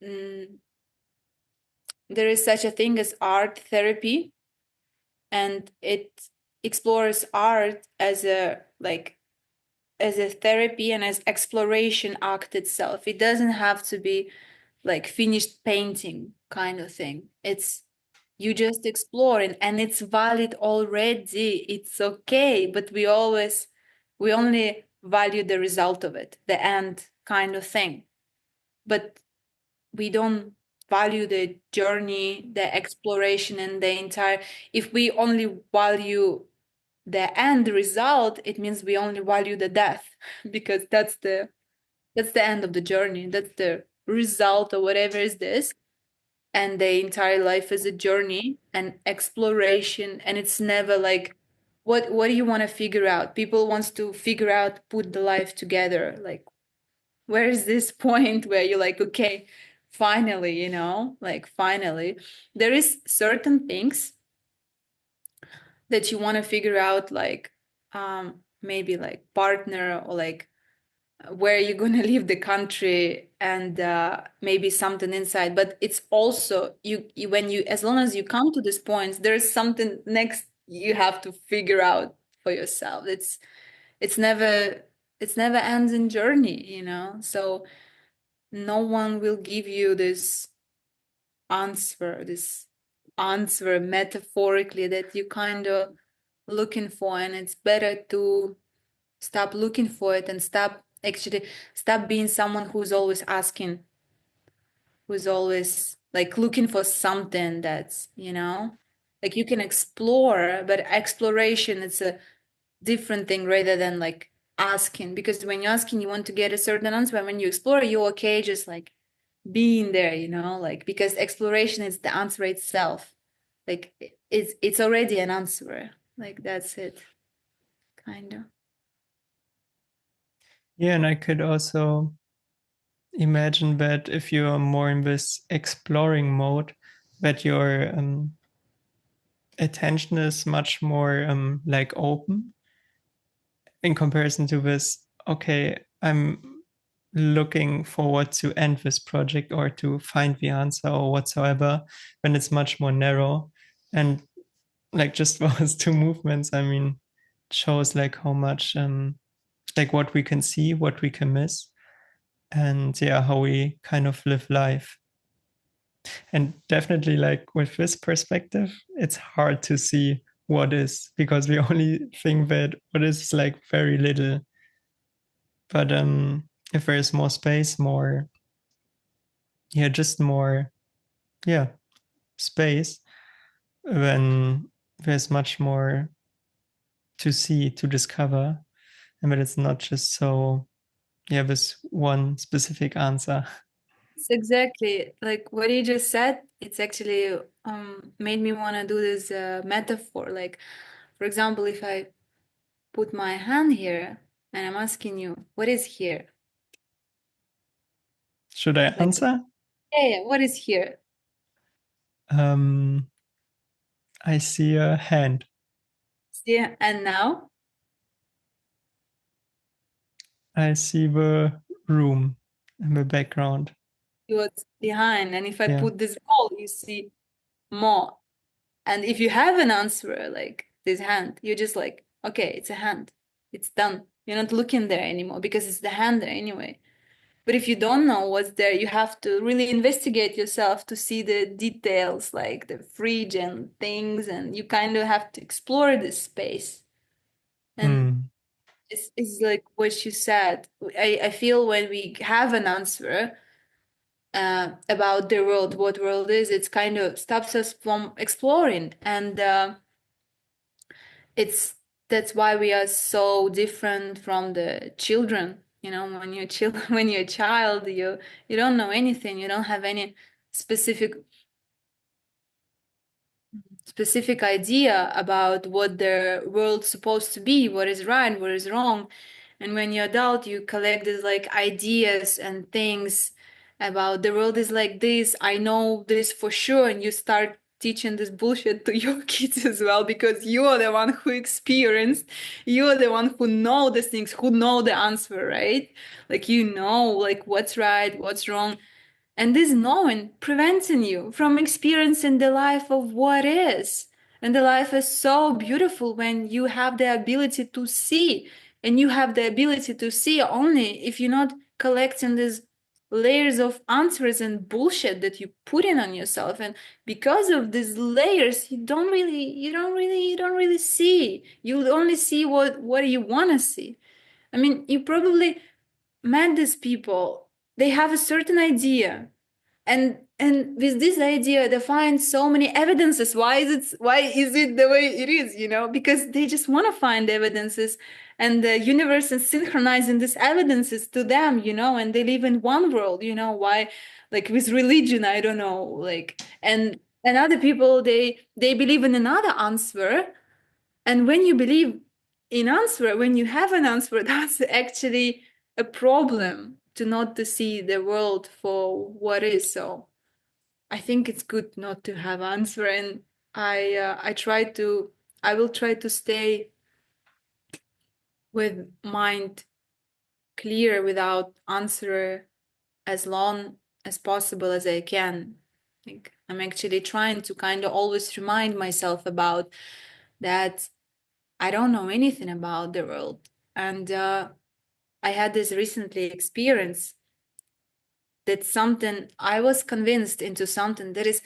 mm, there is such a thing as art therapy, and it explores art as a like as a therapy and as exploration act itself. It doesn't have to be like finished painting kind of thing. It's you just explore, and it's valid already. It's okay, but we only value the result of it, the end kind of thing. But we don't value the journey, the exploration, and the entire. If we only value the end result, it means we only value the death because that's the end of the journey. That's the result or whatever is this. And the entire life is a journey and exploration, and it's never like what do you want to figure out? People wants to figure out, put the life together. Like where is this point where you're like, okay, finally, like finally. There is certain things that you want to figure out, like maybe like partner or like where you're going to leave the country, and maybe something inside. But it's also when you, as long as you come to this point, there's something next you have to figure out for yourself. It's never it's never ends in journey, so no one will give you this answer metaphorically that you kind of looking for. And it's better to stop looking for it and stop being someone who's always asking, who's always like looking for something that's, like you can explore, but exploration, it's a different thing rather than like asking. Because when you're asking, you want to get a certain answer. And when you explore, you're okay just like being there, like because exploration is the answer itself. Like it's already an answer. Like that's it, kind of. Yeah, and I could also imagine that if you're more in this exploring mode, that your attention is much more like open in comparison to this. Okay, I'm looking forward to end this project or to find the answer or whatsoever, when it's much more narrow. And like just those two movements, I mean, shows like how much like what we can see, what we can miss, and yeah, how we kind of live life. And definitely like with this perspective, it's hard to see what is, because we only think that what is like very little. But if there's more space, more, yeah, just more, yeah, space, then there's much more to see, to discover, and that it's not just so, yeah, this one specific answer. It's exactly like what you just said. It's actually made me want to do this metaphor. Like, for example, if I put my hand here and I'm asking you, what is here? Should I Like, answer? hey, what is here? Um, I see a hand. See, and now I see the room in the background. what's behind. And if I Yeah. put this ball, you see more. And if you have an answer like this hand, you're just like, okay, it's a hand. It's done. You're not looking there anymore because it's the hand there anyway. But if you don't know what's there, you have to really investigate yourself to see the details, like the fridge and things, and you kind of have to explore this space. And Hmm. it's like what you said. I feel when we have an answer about the world, what world is, it's kind of stops us from exploring. And it's that's why we are so different from the children. When you're when you're a child, you don't know anything. You don't have any specific specific idea about what the world's supposed to be, what is right, what is wrong. And when you're adult, you collect these like ideas and things about the world is like this. I know this for sure, and you start teaching this bullshit to your kids as well, because you are the one who experienced, you are the one who know these things, who know the answer, right? Like you know, like what's right, what's wrong. And this knowing preventing you from experiencing the life of what is. And the life is so beautiful when you have the ability to see. And you have the ability to see only if you're not collecting these layers of answers and bullshit that you put in on yourself. And because of these layers, you don't really see. You only see what you want to see. I mean, you probably met these people. They have a certain idea, and with this idea they find so many evidences. Why is it the way it is, because they just want to find evidences, and the universe is synchronizing these evidences to them, and they live in one world. Why, like with religion, I don't know, like, and other people, they believe in another answer. And when you believe in answer, when you have an answer, that's actually a problem, to not to see the world for what is. So I think it's good not to have answer, and I try to I will try to stay with mind clear without answer as long as possible as I can. Like, I'm actually trying to kind of always remind myself about that. I don't know anything about the world. And I had this recently experience that something, I was convinced into something that is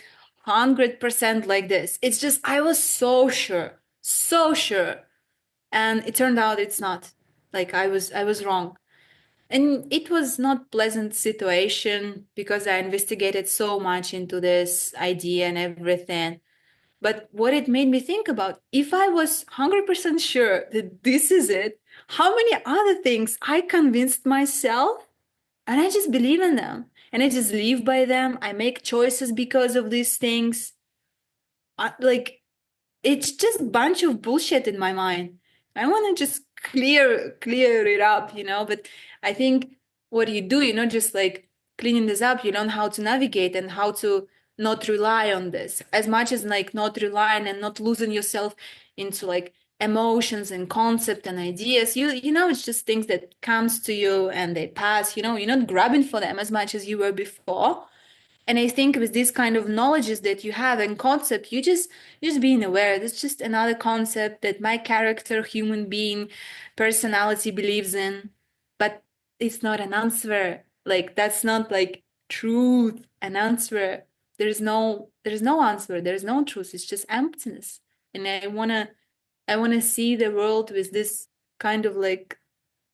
100% like this. It's just, I was so sure, so sure. And it turned out it's not. Like I was wrong. And it was not pleasant situation because I investigated so much into this idea and everything. But what it made me think about, if I was 100% sure that this is it, how many other things I convinced myself, and I just believe in them and I just live by them. I make choices because of these things. Like, it's just a bunch of bullshit in my mind. I want to just clear it up, but I think what you do, you're not just like cleaning this up, you learn how to navigate and how to not rely on this as much as like not relying and not losing yourself into like emotions and concept and ideas. It's just things that comes to you and they pass. You're not grabbing for them as much as you were before. And I think with these kind of knowledges that you have and concept, you just being aware. It's just another concept that my character, human being, personality believes in, but it's not an answer. Like, that's not like truth, an answer. There's no answer. There's no truth. It's just emptiness. And I wanna see the world with this kind of like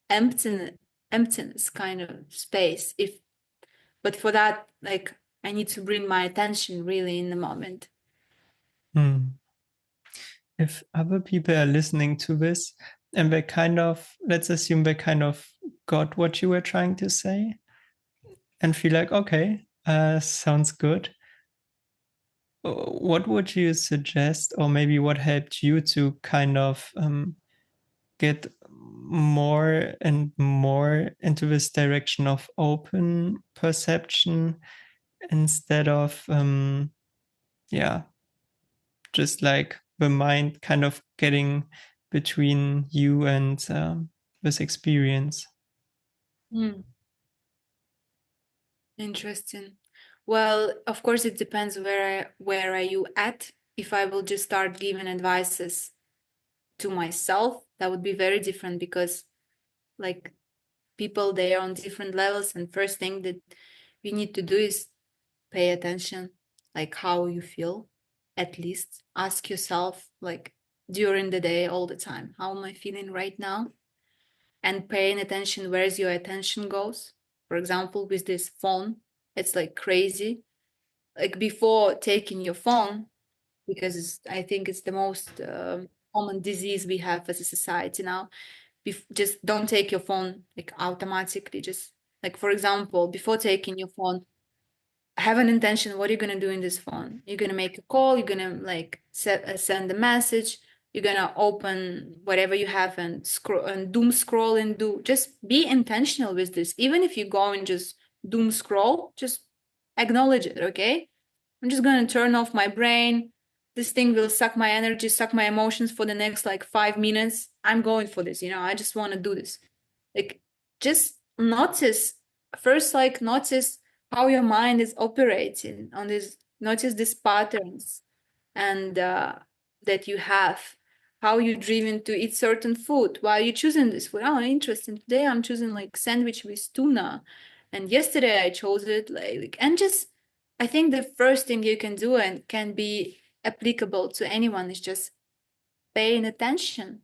emptiness kind of space. But for that, like, I need to bring my attention really in the moment. Hmm. If other people are listening to this and they kind of, let's assume they kind of got what you were trying to say and feel like, okay, sounds good. What would you suggest, or maybe what helped you to kind of get more and more into this direction of open perception instead of, yeah, just like the mind kind of getting between you and this experience? Hmm. Interesting. Well, of course, it depends where are you at. If I will just start giving advices to myself, that would be very different, because like people, they are on different levels, and first thing that you need to do is pay attention, like how you feel. At least ask yourself, like, during the day, all the time, how am I feeling right now? And paying attention where's your attention goes. For example, with this phone, it's like crazy. Like, before taking your phone, because I think it's the most common disease we have as a society now. Just don't take your phone like automatically. Just like, for example, before taking your phone, have an intention. What are you going to do in this phone? You're going to make a call, you're going to like send a message, you're going to open whatever you have and scroll and doom scroll and do. Just be intentional with this. Even if you go and just doom scroll, just acknowledge it, okay? I'm just going to turn off my brain. This thing will suck my energy, suck my emotions for the next like 5 minutes. I'm going for this, I just want to do this. Like, just notice first, like, notice how your mind is operating on this, notice these patterns and that you have, how you driven to eat certain food, why are you choosing this food. Oh, interesting, today I'm choosing like sandwich with tuna, and yesterday I chose it like, and just, I think the first thing you can do and can be applicable to anyone is just paying attention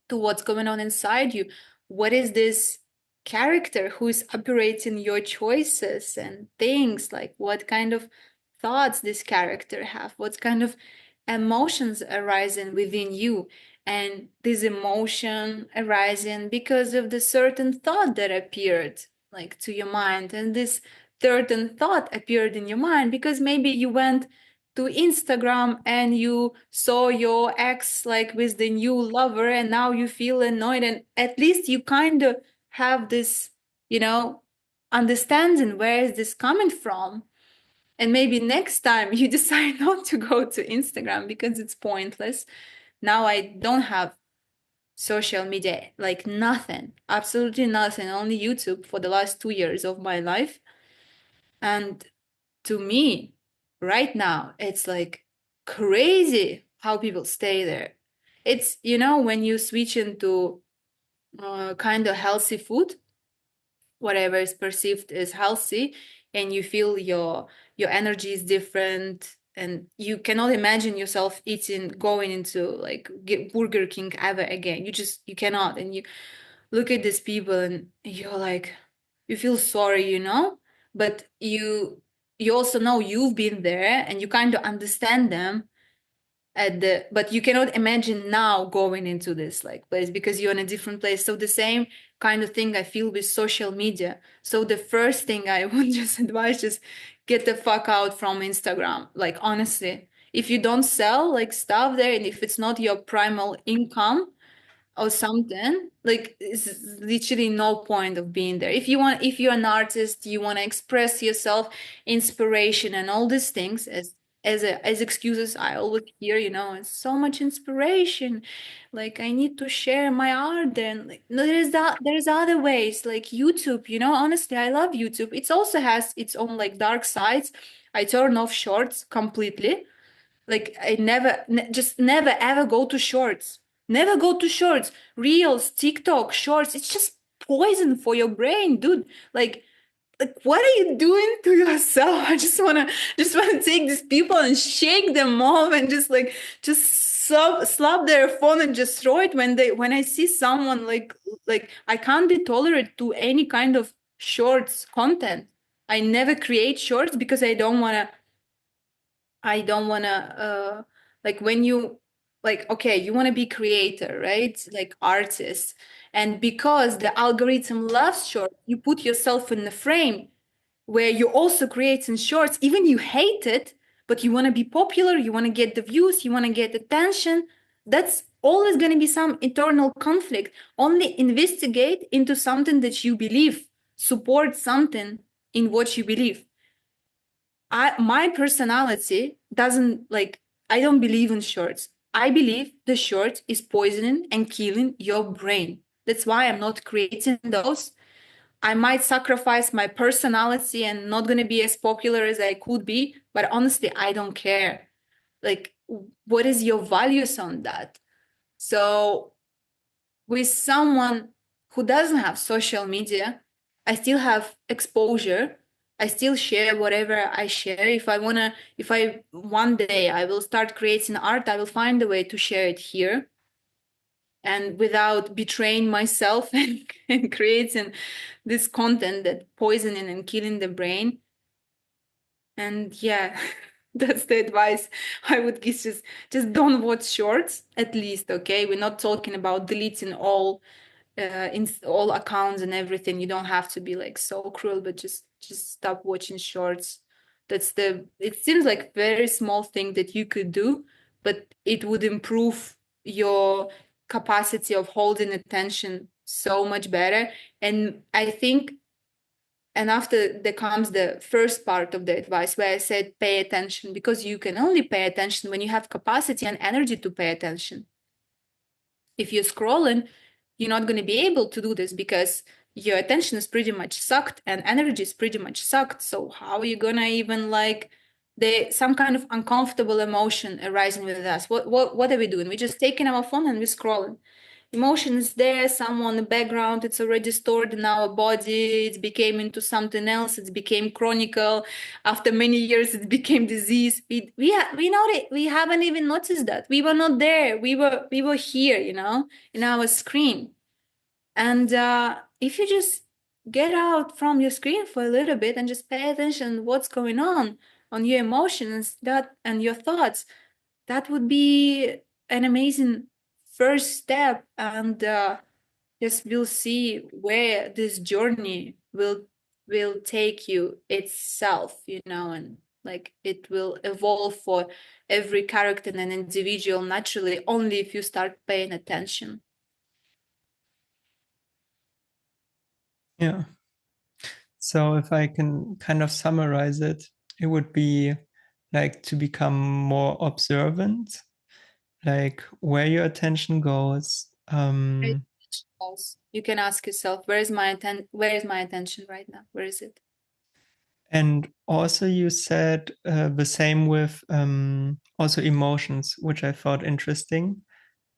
to what's going on inside you. What is this character who is operating your choices and things? Like, what kind of thoughts this character have? What kind of emotions arising within you? And this emotion arising because of the certain thought that appeared like to your mind, and this certain thought appeared in your mind because maybe you went to Instagram and you saw your ex like with the new lover, and now you feel annoyed, and at least you kind of have this, you know, understanding where is this coming from. And maybe next time you decide not to go to Instagram because it's pointless. Now I don't have social media, like nothing, absolutely nothing, only YouTube for the last 2 years of my life. And to me, right now, it's like crazy how people stay there. It's, when you switch into kind of healthy food, whatever is perceived as healthy, and you feel your energy is different, and you cannot imagine yourself eating, going into like Burger King ever again. You cannot. And you look at these people and you're like, you feel sorry, but you also know you've been there and you kind of understand them but you cannot imagine now going into this like place because you're in a different place. So the same kind of thing I feel with social media. So the first thing I would just advise, just get the fuck out from Instagram. Like, honestly, if you don't sell like stuff there, and if it's not your primal income or something, like, it's literally no point of being there. If you're an artist, you want to express yourself, inspiration and all these things, as excuses I always hear, it's so much inspiration, like I need to share my art. Then, like, no, there's other ways, like YouTube. Honestly, I love YouTube. It also has its own like dark sides. I turn off shorts completely. Like, I just never ever go to shorts. Never go to shorts. Reels, TikTok, shorts. It's just poison for your brain, dude. Like, what are you doing to yourself? I just wanna take these people and shake them off and just slap their phone and just throw it when I see someone like I can't be tolerant to any kind of shorts content. I never create shorts because I don't wanna like, when you, like, okay, you want to be creator, right? Like artist. And because the algorithm loves short, you put yourself in the frame where you're also creating shorts, even you hate it, but you want to be popular, you want to get the views, you want to get attention. That's always going to be some internal conflict. Only investigate into something that you believe, support something in what you believe. My personality doesn't, like, I don't believe in shorts. I believe the short is poisoning and killing your brain. That's why I'm not creating those. I might sacrifice my personality and not going to be as popular as I could be, but honestly, I don't care. Like, what is your values on that? So with someone who doesn't have social media, I still have exposure. I still share whatever I share. If I one day I will start creating art, I will find a way to share it here and without betraying myself and creating this content that poisoning and killing the brain. And yeah, that's the advice I would give. Just don't watch shorts, at least, okay? We're not talking about deleting all in all accounts and everything. You don't have to be like so cruel, but just stop watching shorts. It seems like very small thing that you could do, but it would improve your capacity of holding attention so much better. And I think, and after there comes the first part of the advice where I said pay attention, because you can only pay attention when you have capacity and energy to pay attention. If you're scrolling, you're not going to be able to do this because your attention is pretty much sucked and energy is pretty much sucked. So how are you going to even like some kind of uncomfortable emotion arising with us? What are we doing? We're just taking our phone and we're scrolling. Emotion is there, somewhere in the background, it's already stored in our body, it became into something else, it became chronicle. After many years, it became disease. We haven't even noticed that. We were not there. We were here, in our screen. And if you just get out from your screen for a little bit and just pay attention to what's going on your emotions that and your thoughts, that would be an amazing first step. And just we'll see where this journey will take you itself, and like it will evolve for every character and an individual naturally only if you start paying attention. Yeah. So if I can kind of summarize it, it would be like to become more observant, like where your attention goes. You can ask yourself, where is my attention right now? Where is it? And also you said the same with also emotions, which I thought interesting.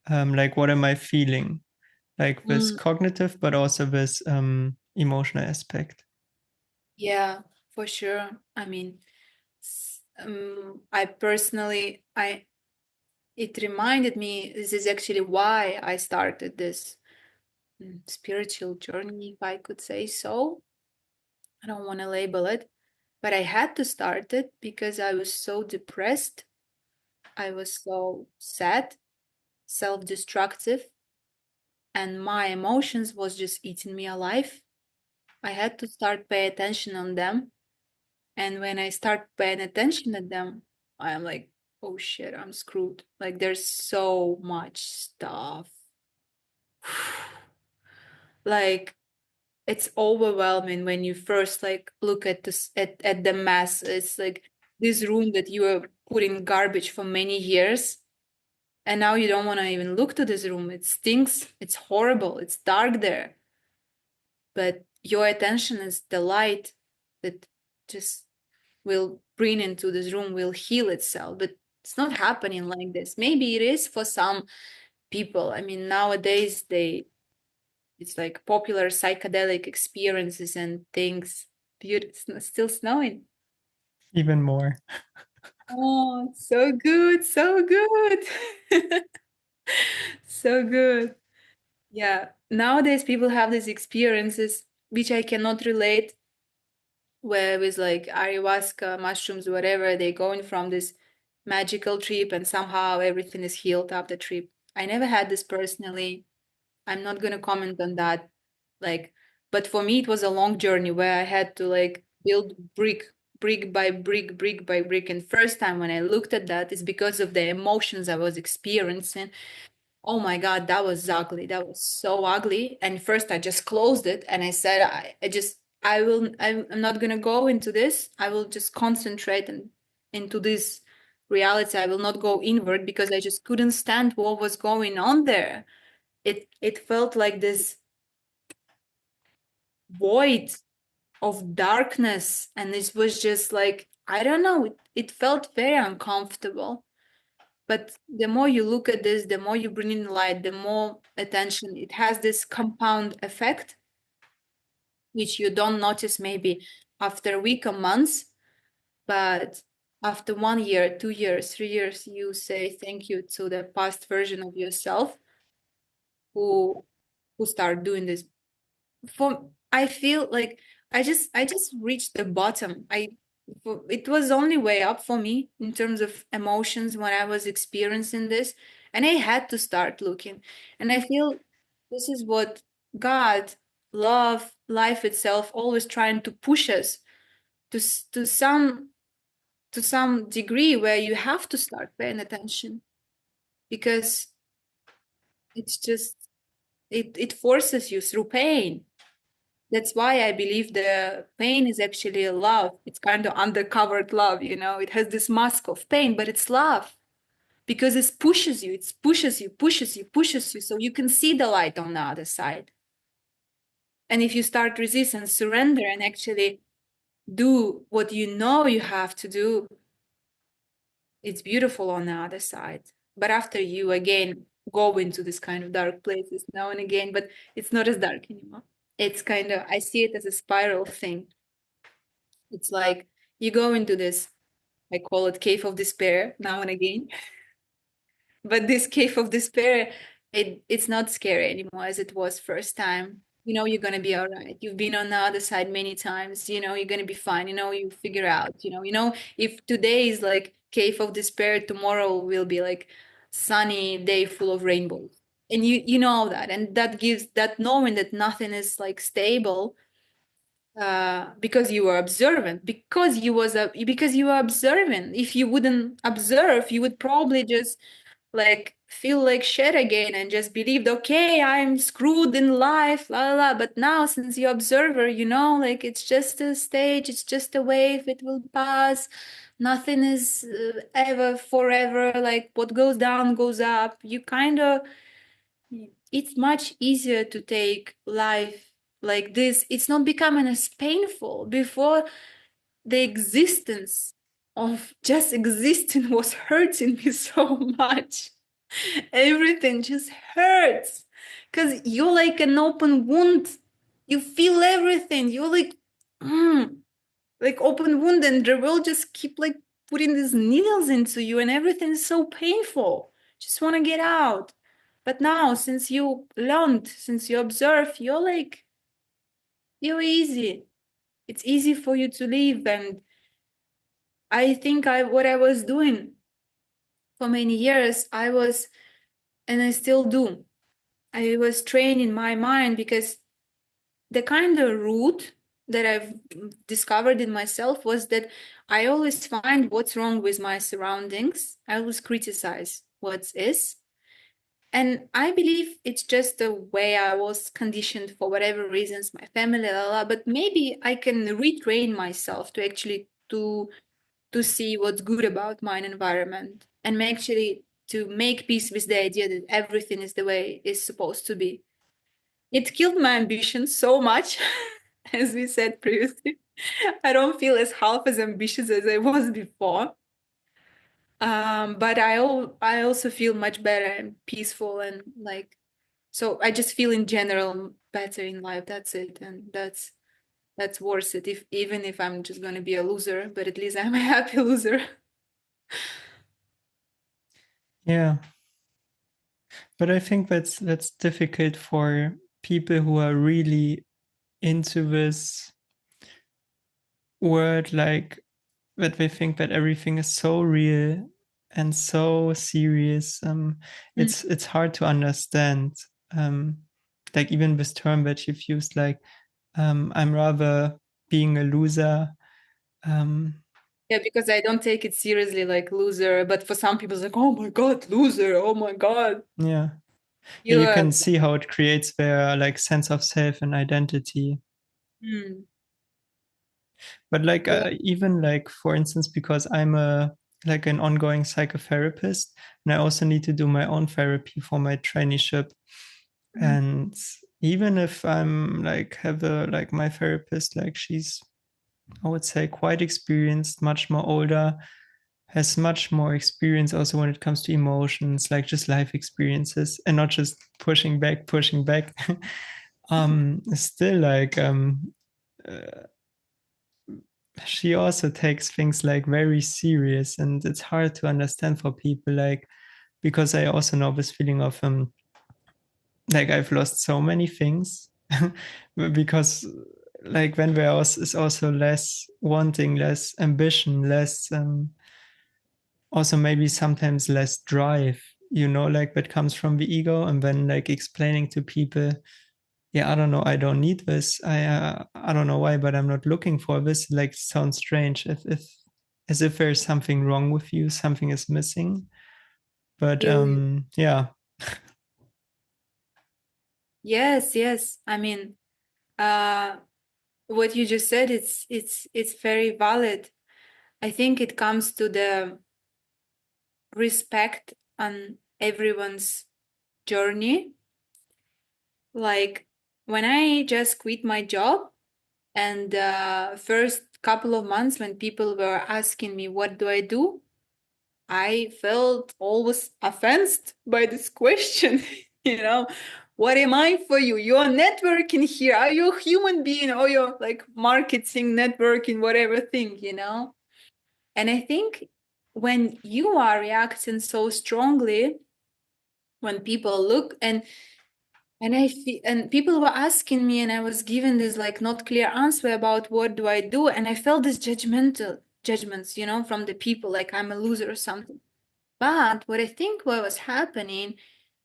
Like what am I feeling? Like this Mm, cognitive, but also this emotional aspect. yeah, for sure. I mean, I personally, it reminded me, this is actually why I started this spiritual journey, if I could say so. I don't want to label it, but I had to start it because I was so depressed. I was so sad, self-destructive, and my emotions was just eating me alive. I had to start pay attention on them. And when I start paying attention to them, I'm like, oh shit, I'm screwed. Like there's so much stuff. Like it's overwhelming when you first like look at this at the mess. It's like this room that you were putting garbage for many years, and now you don't want to even look to this room. It stinks, it's horrible, it's dark there. But your attention is the light that just will bring into this room, will heal itself. But it's not happening like this. Maybe it is for some people. I mean, nowadays it's like popular psychedelic experiences and things. Beautiful, still snowing. Even more. Oh, so good, so good. So good. Yeah. Nowadays people have these experiences which I cannot relate, where with like ayahuasca, mushrooms, whatever, they going from this magical trip and somehow everything is healed after the trip. I never had this personally. I'm not gonna comment on that. Like, but for me, it was a long journey where I had to like build brick by brick, brick by brick. And first time when I looked at that is because of the emotions I was experiencing. Oh my God, that was ugly. That was so ugly. And first I just closed it and I said, I'm not gonna go into this. I will just concentrate into this reality. I will not go inward because I just couldn't stand what was going on there. It felt like this void of darkness, and this was just like, I don't know, it felt very uncomfortable. But the more you look at this, the more you bring in light, the more attention it has, this compound effect which you don't notice maybe after a week or months, but after 1 year, 2 years, 3 years, you say thank you to the past version of yourself who start doing this. For I feel like I just reached the bottom. It was only way up for me in terms of emotions when I was experiencing this, and I had to start looking. And I feel this is what God, love, life itself, always trying to push us to some degree where you have to start paying attention, because it's just it forces you through pain. That's why I believe the pain is actually a love. It's kind of undercovered love, it has this mask of pain, but it's love, because it pushes you, pushes you so you can see the light on the other side. And if you start resist and surrender and actually do what you know you have to do, it's beautiful on the other side. But after you again go into this kind of dark places now and again, but it's not as dark anymore. It's kind of, I see it as a spiral thing. It's like you go into this, I call it cave of despair now and again. But this cave of despair, it's not scary anymore as it was first time. You're gonna be all right. You've been on the other side many times. You're gonna be fine. You figure out. If today is like cave of despair, tomorrow will be like sunny day full of rainbows. And you know that, and that gives that knowing that nothing is like stable, because you were observant, because you were observant. If you wouldn't observe, you would probably just like feel like shit again and just believed, okay, I'm screwed in life, la la la. But now, since you're observer, like it's just a stage, it's just a wave, it will pass. Nothing is ever forever. Like what goes down goes up. You kind of, it's much easier to take life like this. It's not becoming as painful. Before, the existence of just existing was hurting me so much. Everything just hurts because you're like an open wound. You feel everything. You're like open wound, and the world just keep like putting these needles into you, and everything is so painful. Just want to get out. But now, since you learned, since you observe, you're easy. It's easy for you to live. And I think what I was doing for many years, and I still do. I was training my mind, because the kind of root that I've discovered in myself was that I always find what's wrong with my surroundings. I always criticize what is. And I believe it's just the way I was conditioned for whatever reasons, my family, la, la, but maybe I can retrain myself to actually to see what's good about my environment, and actually to make peace with the idea that everything is the way it's supposed to be. It killed my ambition so much, as we said previously. I don't feel as half as ambitious as I was before. But I also feel much better and peaceful, and like, so I just feel in general better in life. That's it, and that's worth it. If even if I'm just gonna be a loser, but at least I'm a happy loser. Yeah, but I think that's difficult for people who are really into this word, like that they think that everything is so real and so serious. Mm. It's hard to understand. Um, like even this term that you've used, like I'm rather being a loser. Um, Yeah, because I don't take it seriously like loser, but for some people it's like, oh my god, loser, oh my god. yeah, yeah, You you can see how it creates their like sense of self and identity. mm, But like yeah. even like for instance, because I'm a like an ongoing psychotherapist, and I also need to do my own therapy for my traineeship. Mm. And even if I'm like have a like my therapist, like she's, I would say, quite experienced, much more older, has much more experience also when it comes to emotions, like just life experiences, and not just pushing back. Still like uh, she also takes things like very serious, and it's hard to understand for people, like because I also know this feeling of like I've lost so many things because like when there is also less wanting, less ambition, less also maybe sometimes less drive, like that comes from the ego, and then like explaining to people yeah, I don't know, I don't need this. I don't know why, but I'm not looking for this. Like, sounds strange. If as if there's something wrong with you, something is missing. But yeah. Yes. I mean, what you just said, it's very valid. I think it comes to the respect on everyone's journey. Like when I just quit my job, and first couple of months when people were asking me what do I do, I felt always offended by this question. you know, what am I for you? You're networking here. Are you a human being or you're like marketing, networking, whatever thing? And I think when you are reacting so strongly, when people look and I feel, and people were asking me, and I was given this like not clear answer about what do I do, and I felt this judgmental judgments, from the people, like I'm a loser or something. But what I think what was happening,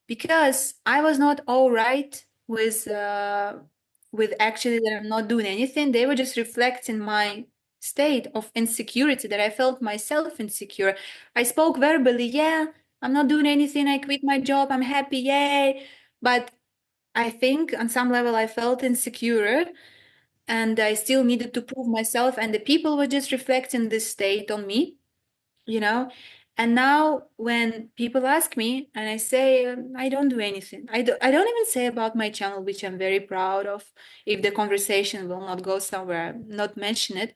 because I was not all right with actually that I'm not doing anything. They were just reflecting my state of insecurity, that I felt myself insecure. I spoke verbally, yeah, I'm not doing anything. I quit my job. I'm happy, yay. But I think on some level I felt insecure and I still needed to prove myself. And the people were just reflecting this state on me, you know. And now when people ask me and I say, I don't do anything, I don't even say about my channel, which I'm very proud of. If the conversation will not go somewhere, not mention it.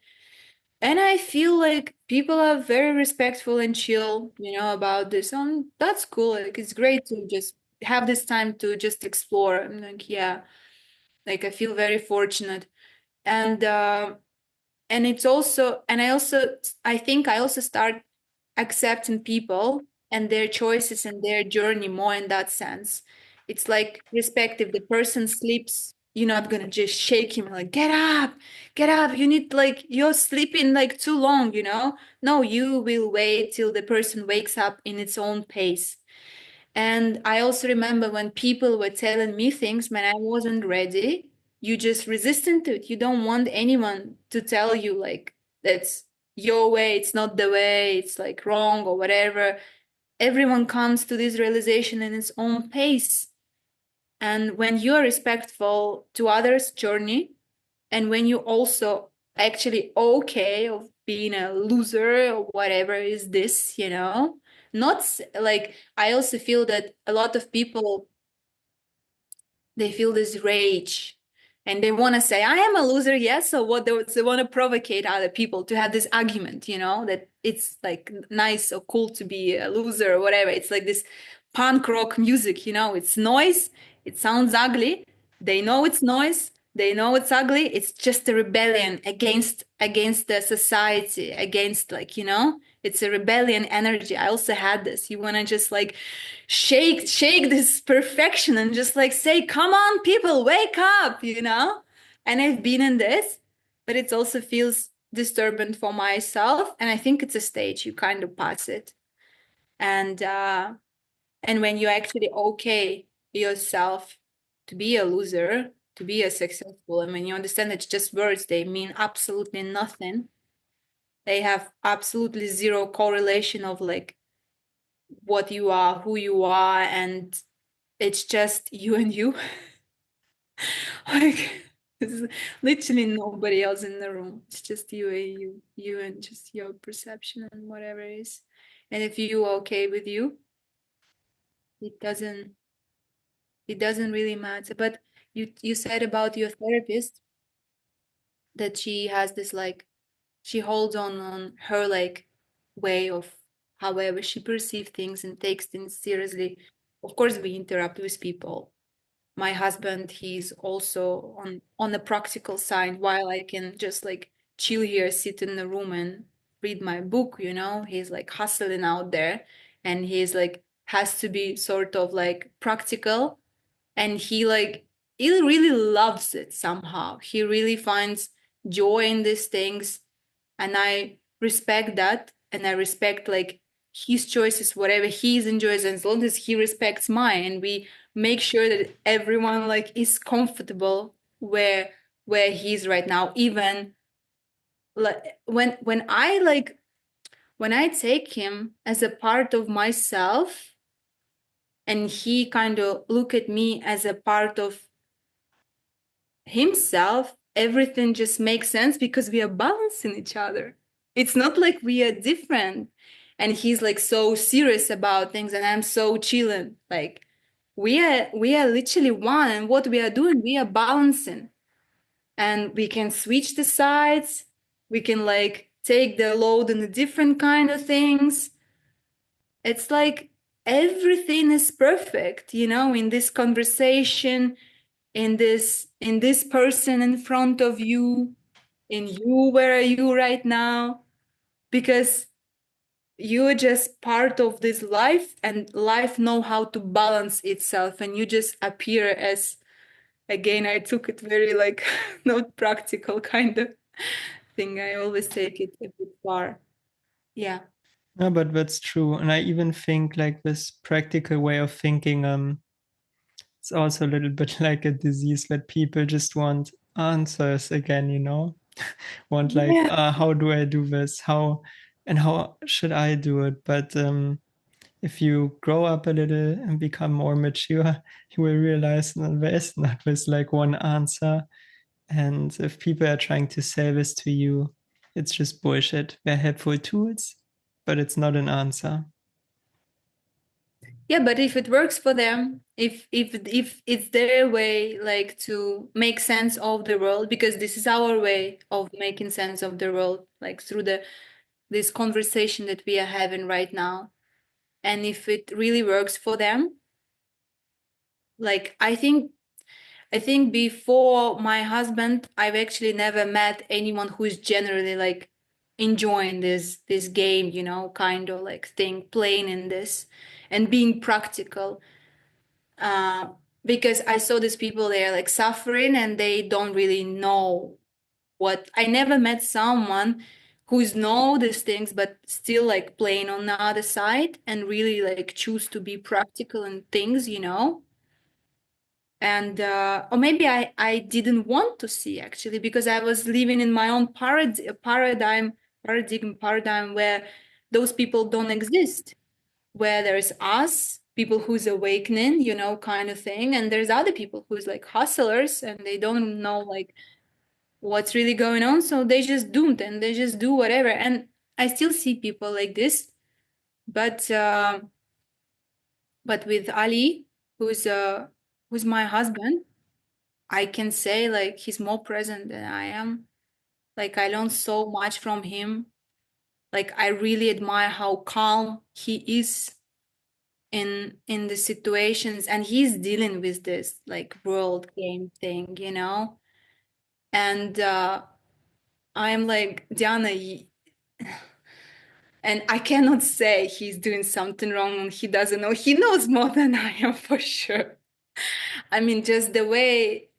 And I feel like people are very respectful and chill, about this. That's cool. Like it's great to just have this time to just explore. I'm like, yeah, like I feel very fortunate. And it's also, and I think I also start accepting people and their choices and their journey more in that sense. It's like respect. If the person sleeps, you're not gonna just shake him like get up, you need, like, you're sleeping like too long. No, you will wait till the person wakes up in its own pace. And I also remember when people were telling me things when I wasn't ready, you just resistant to it. You don't want anyone to tell you like that's your way, it's not the way, it's like wrong or whatever. Everyone comes to this realization in its own pace. And when you are respectful to others' journey, and when you also actually okay of being a loser or whatever is this, not like, I also feel that a lot of people, they feel this rage and they want to say I am a loser, yes. So what they want to provocate other people to have this argument, that it's like nice or cool to be a loser or whatever. It's like this punk rock music, it's noise, it sounds ugly, they know it's noise, they know it's ugly, it's just a rebellion against the society, against, like, it's a rebellion energy. I also had this. You want to just like shake this perfection and just like say, come on people, wake up. And I've been in this, but it also feels disturbing for myself, and I think it's a stage, you kind of pass it. And when you actually okay yourself to be a loser, to be a successful, and when you understand it's just words, they mean absolutely nothing, they have absolutely zero correlation of like what you are, who you are, and it's just you and you. Like there's literally nobody else in the room. It's just you and you and just your perception and whatever it is. And if you are okay with you, it doesn't really matter. But you said about your therapist that she has this like, she holds on her like way of however she perceives things and takes things seriously. Of course, we interrupt with people. My husband, he's also on the practical side, while I can just like chill here, sit in the room and read my book. He's like hustling out there, and he's like has to be sort of like practical, and he really loves it somehow. He really finds joy in these things, and I respect that, and I respect like his choices, whatever he enjoys, as long as he respects mine, and we make sure that everyone like is comfortable where he's right now. Even like when I take him as a part of myself, and he kind of look at me as a part of himself, everything just makes sense because we are balancing each other. It's not like we are different and he's like so serious about things and I'm so chilling. Like we are literally one, and what we are doing, we are balancing. And we can switch the sides. We can like take the load in a different kind of things. It's like everything is perfect, in this conversation, in this person in front of you, in you, where are you right now, because you're just part of this life, and life know how to balance itself, and you just appear as, again, I took it very like not practical kind of thing. I always take it a bit far. Yeah. No, but that's true. And I even think like this practical way of thinking, it's also a little bit like a disease that people just want answers again, want like, Yeah. how do I do this? How should I do it? But if you grow up a little and become more mature, you will realize that there is not this like one answer. And if people are trying to sell this to you, it's just bullshit. They're helpful tools, but it's not an answer. Yeah, but if it works for them, if it's their way, like to make sense of the world, because this is our way of making sense of the world, like through this conversation that we are having right now. And if it really works for them, like I think before my husband, I've actually never met anyone who is generally like enjoying this game, kind of like thing, playing in this and being practical. uh, because I saw these people, they're like suffering and they don't really know what. I never met someone who's know these things but still like playing on the other side and really like choose to be practical in things. And or maybe I didn't want to see, actually, because I was living in my own paradigm where those people don't exist, where there's us, people who's awakening, kind of thing, and there's other people who's like hustlers and they don't know like what's really going on, so they just doomed and they just do whatever. And I still see people like this, but with Ali, who's my husband, I can say like he's more present than I am. Like I learned so much from him. Like I really admire how calm he is in the situations, and he's dealing with this like world game thing. And I'm like, Diana, and I cannot say he's doing something wrong and he doesn't know. He knows more than I am for sure. I mean, just the way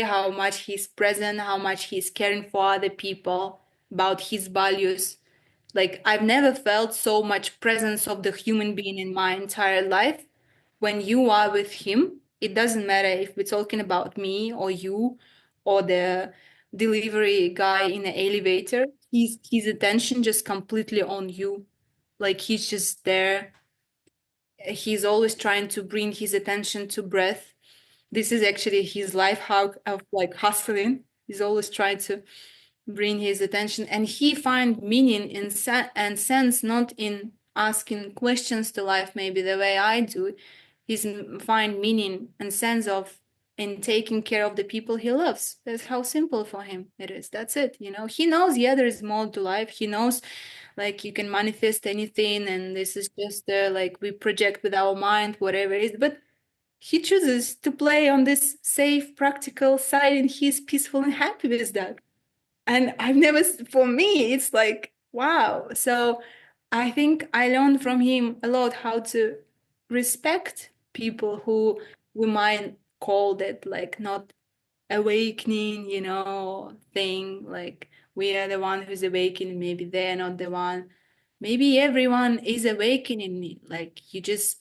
how much he's present, how much he's caring for other people, about his values. Like I've never felt so much presence of the human being in my entire life. When you are with him, it doesn't matter if we're talking about me or you or the delivery guy in the elevator. His attention just completely on you. Like he's just there. He's always trying to bring his attention to breath. This is actually his life hack of like hustling. He's always trying to bring his attention, and he find meaning and sense not in asking questions to life maybe the way I do. He's find meaning and sense of in taking care of the people he loves. That's how simple for him it is. That's it. He knows, yeah, there is more to life. He knows like you can manifest anything, and this is just like we project with our mind whatever it is, but he chooses to play on this safe, practical side, and he's peaceful and happy with that. And I've never, for me, it's like, wow. So I think I learned from him a lot how to respect people who we might call that like not awakening, thing. Like we are the one who's awakening, maybe they're not the one. Maybe everyone is awakening. Like you just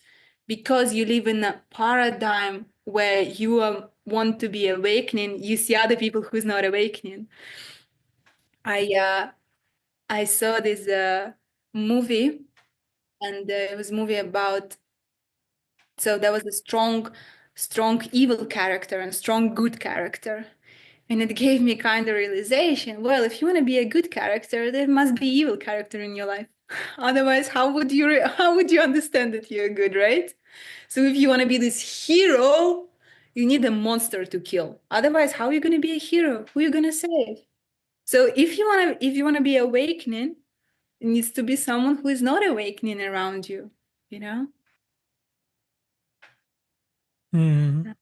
because you live in a paradigm where you want to be awakening, you see other people who's not awakening. I saw this movie, and it was a movie about, so there was a strong evil character and strong good character. And it gave me kind of realization, well, if you want to be a good character, there must be evil character in your life. Otherwise, how would you understand that you're good, right? So if you want to be this hero, you need a monster to kill. Otherwise, how are you going to be a hero? Who are you going to save? So if you want to be awakening, it needs to be someone who is not awakening around you, you know? Mm.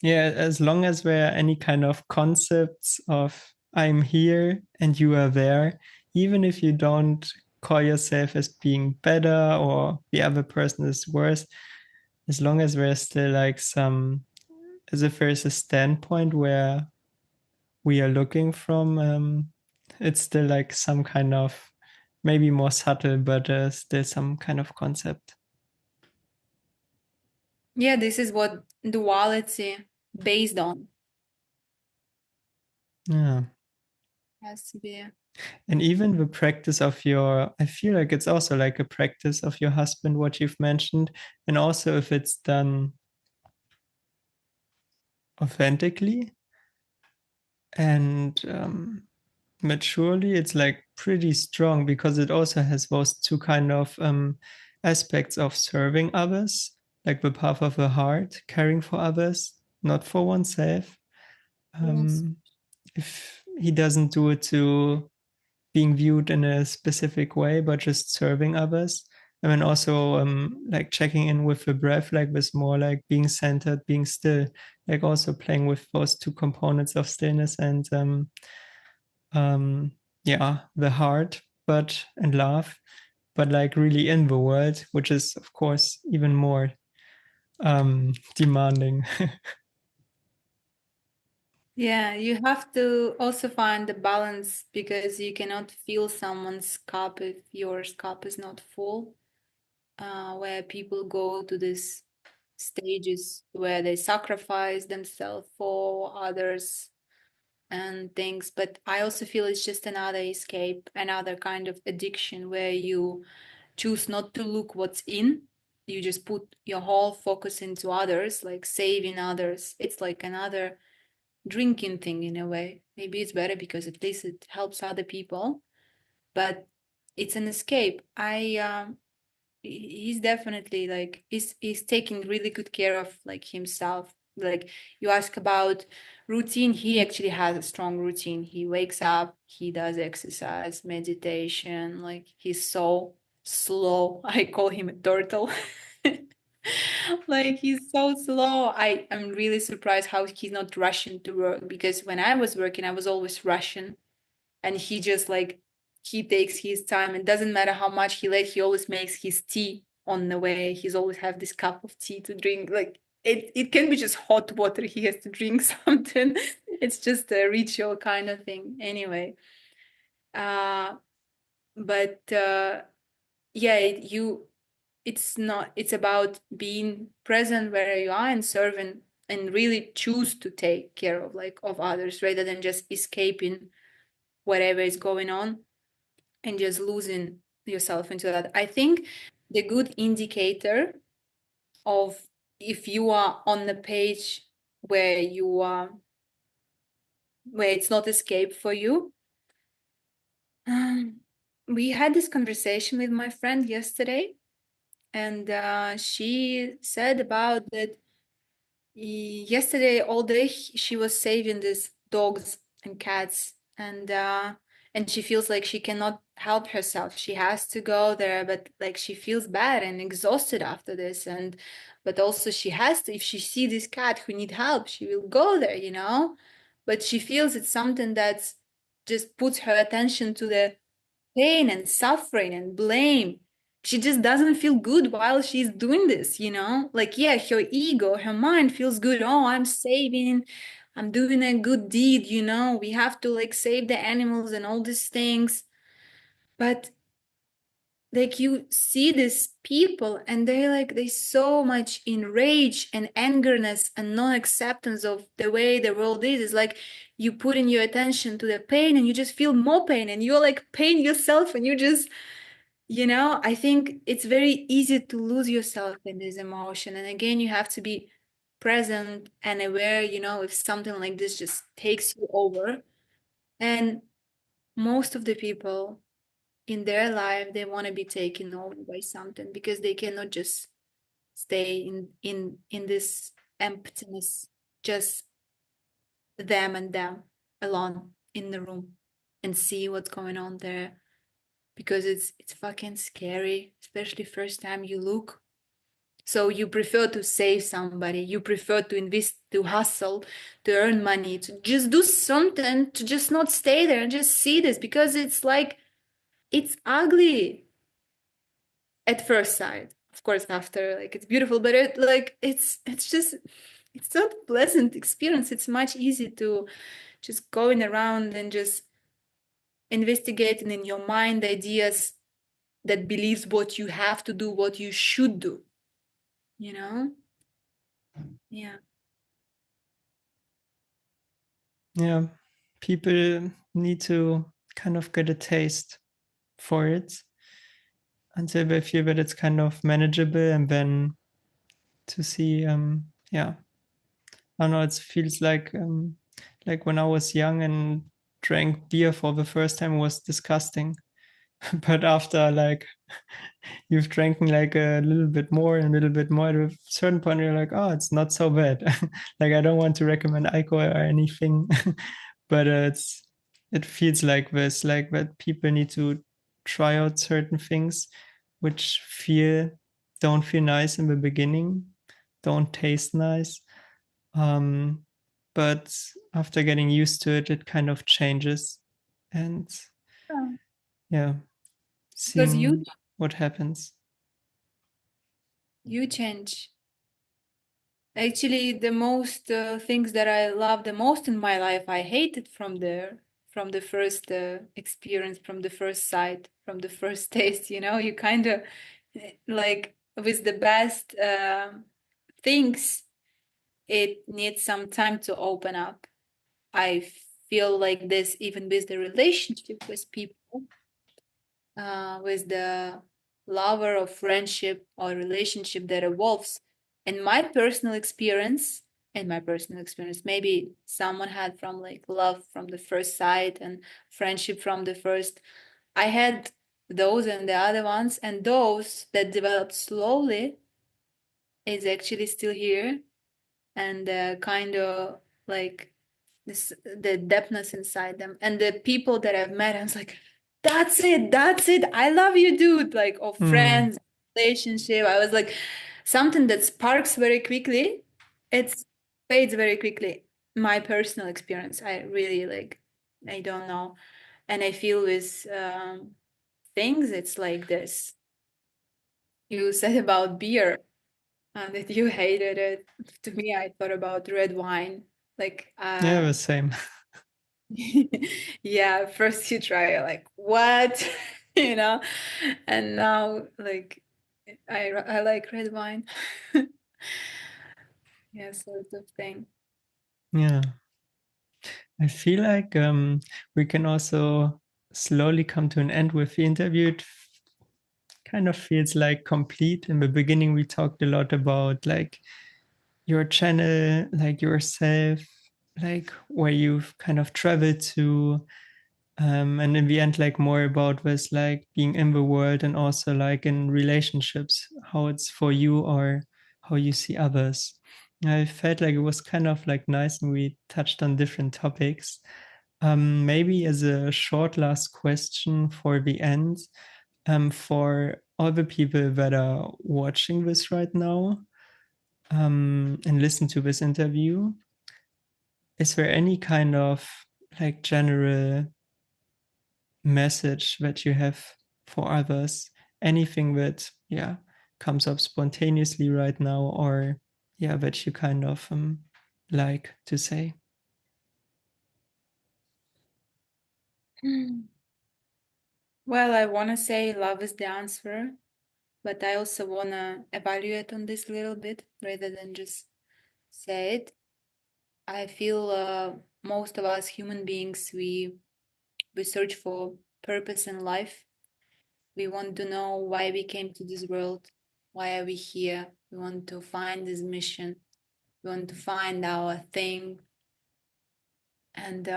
Yeah, as long as there are any kind of concepts of I'm here and you are there, even if you don't call yourself as being better or the other person is worse, as long as there's still like some, as if there's a standpoint where we are looking from, it's still like some kind of, maybe more subtle, but still some kind of concept. Yeah, this is what duality based on Yeah. has to be. And even the practice of your, I feel like it's also like a practice of your husband, what you've mentioned. And also if it's done authentically and maturely, it's like pretty strong because it also has those two kind of aspects of serving others, like the path of the heart, caring for others, not for oneself. Yes. Um, if he doesn't do it to being viewed in a specific way, but just serving others. And then also like checking in with the breath, like this more like being centered, being still, like also playing with those two components of stillness and um, yeah, the heart, but and love, but like really in the world, which is of course even more demanding. Yeah, you have to also find the balance because you cannot fill someone's cup if your cup is not full. Where people go to these stages where they sacrifice themselves for others and things. But I also feel it's just another escape, another kind of addiction where you choose not to look what's in. You just put your whole focus into others, like saving others. It's like another drinking thing in a way. Maybe it's better because at least it helps other people, but it's an escape. He's definitely like he's taking really good care of like himself. Like you ask about routine, he actually has a strong routine. He wakes up, he does exercise, meditation, like he's so slow. I call him a turtle. Like he's so slow. I am really surprised how he's not rushing to work because when I was working, I was always rushing, and he just like he takes his time. It doesn't matter how much he late. He always makes his tea on the way. He's always have this cup of tea to drink. Like it can be just hot water. He has to drink something. It's just a ritual kind of thing. Anyway, uh, but yeah, it's not, it's about being present where you are and serving and really choose to take care of like of others rather than just escaping whatever is going on and just losing yourself into that. I think the good indicator of if you are on the page where you are, where it's not escape for you. We had this conversation with my friend yesterday, and she said about that yesterday all day she was saving these dogs and cats, and she feels like she cannot help herself. She has to go there, but like she feels bad and exhausted after this. And but also she has to, if she see this cat who need help, she will go there, you know. But she feels it's something that's just puts her attention to the pain and suffering and blame. She just doesn't feel good while she's doing this, you know? Like, yeah, her ego, her mind feels good. Oh, I'm saving, I'm doing a good deed, you know? We have to like save the animals and all these things. But like you see these people and they so much in rage and angerness and non-acceptance of the way the world is. It's like you put in your attention to the pain and you just feel more pain and you're like pain yourself and you just, I think it's very easy to lose yourself in this emotion. And again, you have to be present and aware, if something like this just takes you over. And most of the people in their life, they want to be taken over by something because they cannot just stay in this emptiness, just them alone in the room and see what's going on there, because it's fucking scary, especially first time you look. So you prefer to save somebody, you prefer to invest, to hustle, to earn money, to just do something, to just not stay there and just see this, because it's like it's ugly at first sight. Of course, after, like, it's beautiful, but it's just, it's not a pleasant experience. It's much easier to just going around and just investigating in your mind ideas that believes what you have to do, what you should do, you know? Yeah. Yeah, people need to kind of get a taste for it until they feel that it's kind of manageable, and then to see, yeah, I don't know, it feels like when I was young and drank beer for the first time, it was disgusting. But after, like, you've drank like a little bit more and a little bit more, at a certain point you're like, oh, it's not so bad. Like, I don't want to recommend alcohol or anything, but it feels like this, like that people need to try out certain things which don't feel nice in the beginning, don't taste nice, um, but after getting used to it, it kind of changes. And Yeah. yeah, Because seeing what happens. you change. Actually, the most things that I love the most in my life, I hated from the first experience, from the first sight, from the first taste. You kind of like with the best things, it needs some time to open up. I feel like this even with the relationship with people, with the lover or friendship or relationship that evolves. In my personal experience, maybe someone had from like love from the first sight and friendship from the first. I had those and the other ones, and those that developed slowly is actually still here, and kind of like the depthness inside them, and the people that I've met, I was like, that's it, I love you, dude. Like, of Mm. friends, relationship, I was like, something that sparks very quickly, it fades very quickly. My personal experience, I really like, I don't know. And I feel with things, it's like this. You said about beer, that you hated it. To me, I thought about red wine. Like, Yeah, the same. yeah, first you try, like, what? you know, and now, like, I like red wine. Yeah, sort of thing. Yeah. I feel like we can also slowly come to an end with the interview. It kind of feels like complete. In the beginning, we talked a lot about like your channel, like yourself, like where you've kind of traveled to. And in the end, like more about this, like being in the world and also like in relationships, how it's for you or how you see others. I felt like it was kind of like nice and we touched on different topics. Maybe as a short last question for the end, for all the people that are watching this right now, and listen to this interview, is there any kind of like general message that you have for others? Anything that, yeah, comes up spontaneously right now, or yeah, that you kind of like to say? Well, I want to say love is the answer, but I also want to evaluate on this a little bit rather than just say it. I feel most of us human beings, we search for purpose in life. We want to know why we came to this world, why are we here. We want to find this mission. We want to find our thing. And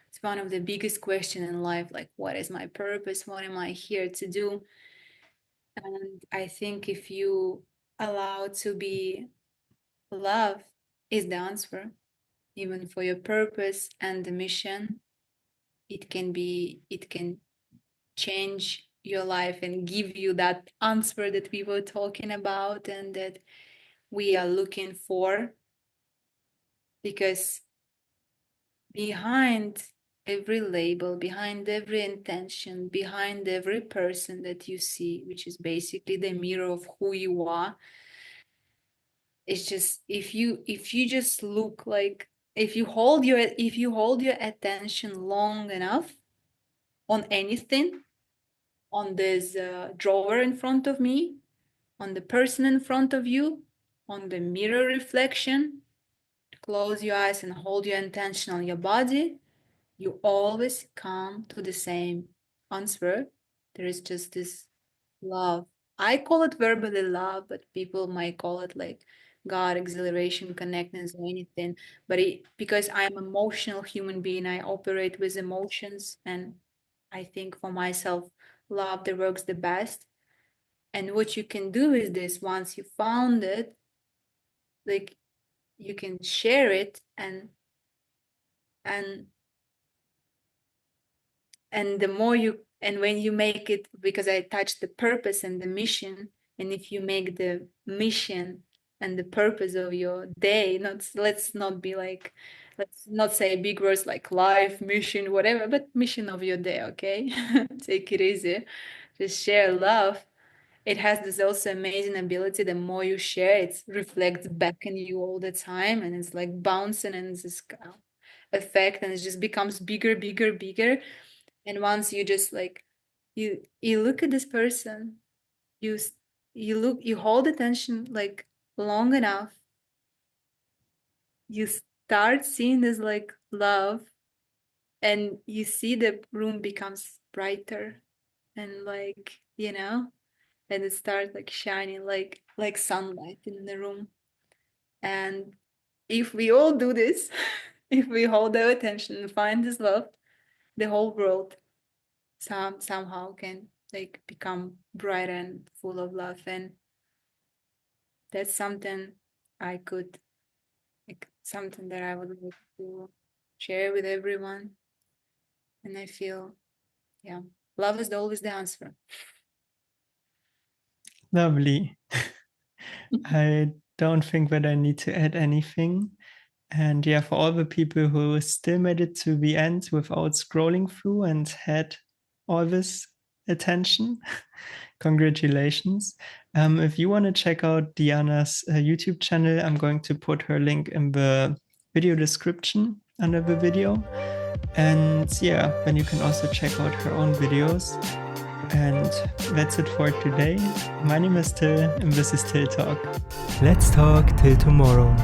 it's one of the biggest questions in life, like, what is my purpose? What am I here to do? And I think if you allow to be love is the answer, even for your purpose and the mission, it can change your life and give you that answer that we were talking about and that we are looking for. Because behind every label, behind every intention, behind every person that you see, which is basically the mirror of who you are, it's just if you just look like if you hold your attention long enough on anything, on this drawer in front of me, on the person in front of you, on the mirror reflection, close your eyes and hold your attention on your body, you always come to the same answer. There is just this love. I call it verbally love, but people might call it like God, exhilaration, connectedness, or anything. But because I'm an emotional human being, I operate with emotions, and I think for myself, love that works the best. And what you can do is this: once you found it, like you can share it, and and the more you and when you make it, because I touched the purpose and the mission, and if you make the mission and the purpose of your day, not let's not be like, let's not say big words like life mission whatever, but mission of your day, okay? Take it easy, just share love. It has this also amazing ability, the more you share, it reflects back in you all the time, and it's like bouncing and it's this effect, and it just becomes bigger, bigger, bigger. And once you just like you look at this person, you look, you hold attention like long enough, you start seeing this like love, and you see the room becomes brighter, and like, and it starts like shining like sunlight in the room. And if we all do this, if we hold our attention and find this love, the whole world somehow can like become bright and full of love. And that's something I could, like, something that I would like to share with everyone. And I feel, yeah, love is always the answer. Lovely. I don't think that I need to add anything. And yeah, for all the people who still made it to the end without scrolling through and had all this attention, congratulations. If you want to check out Diana's YouTube channel, I'm going to put her link in the video description under the video. And yeah, then you can also check out her own videos. And that's it for today. My name is Till, and this is Till Talk. Let's talk till tomorrow.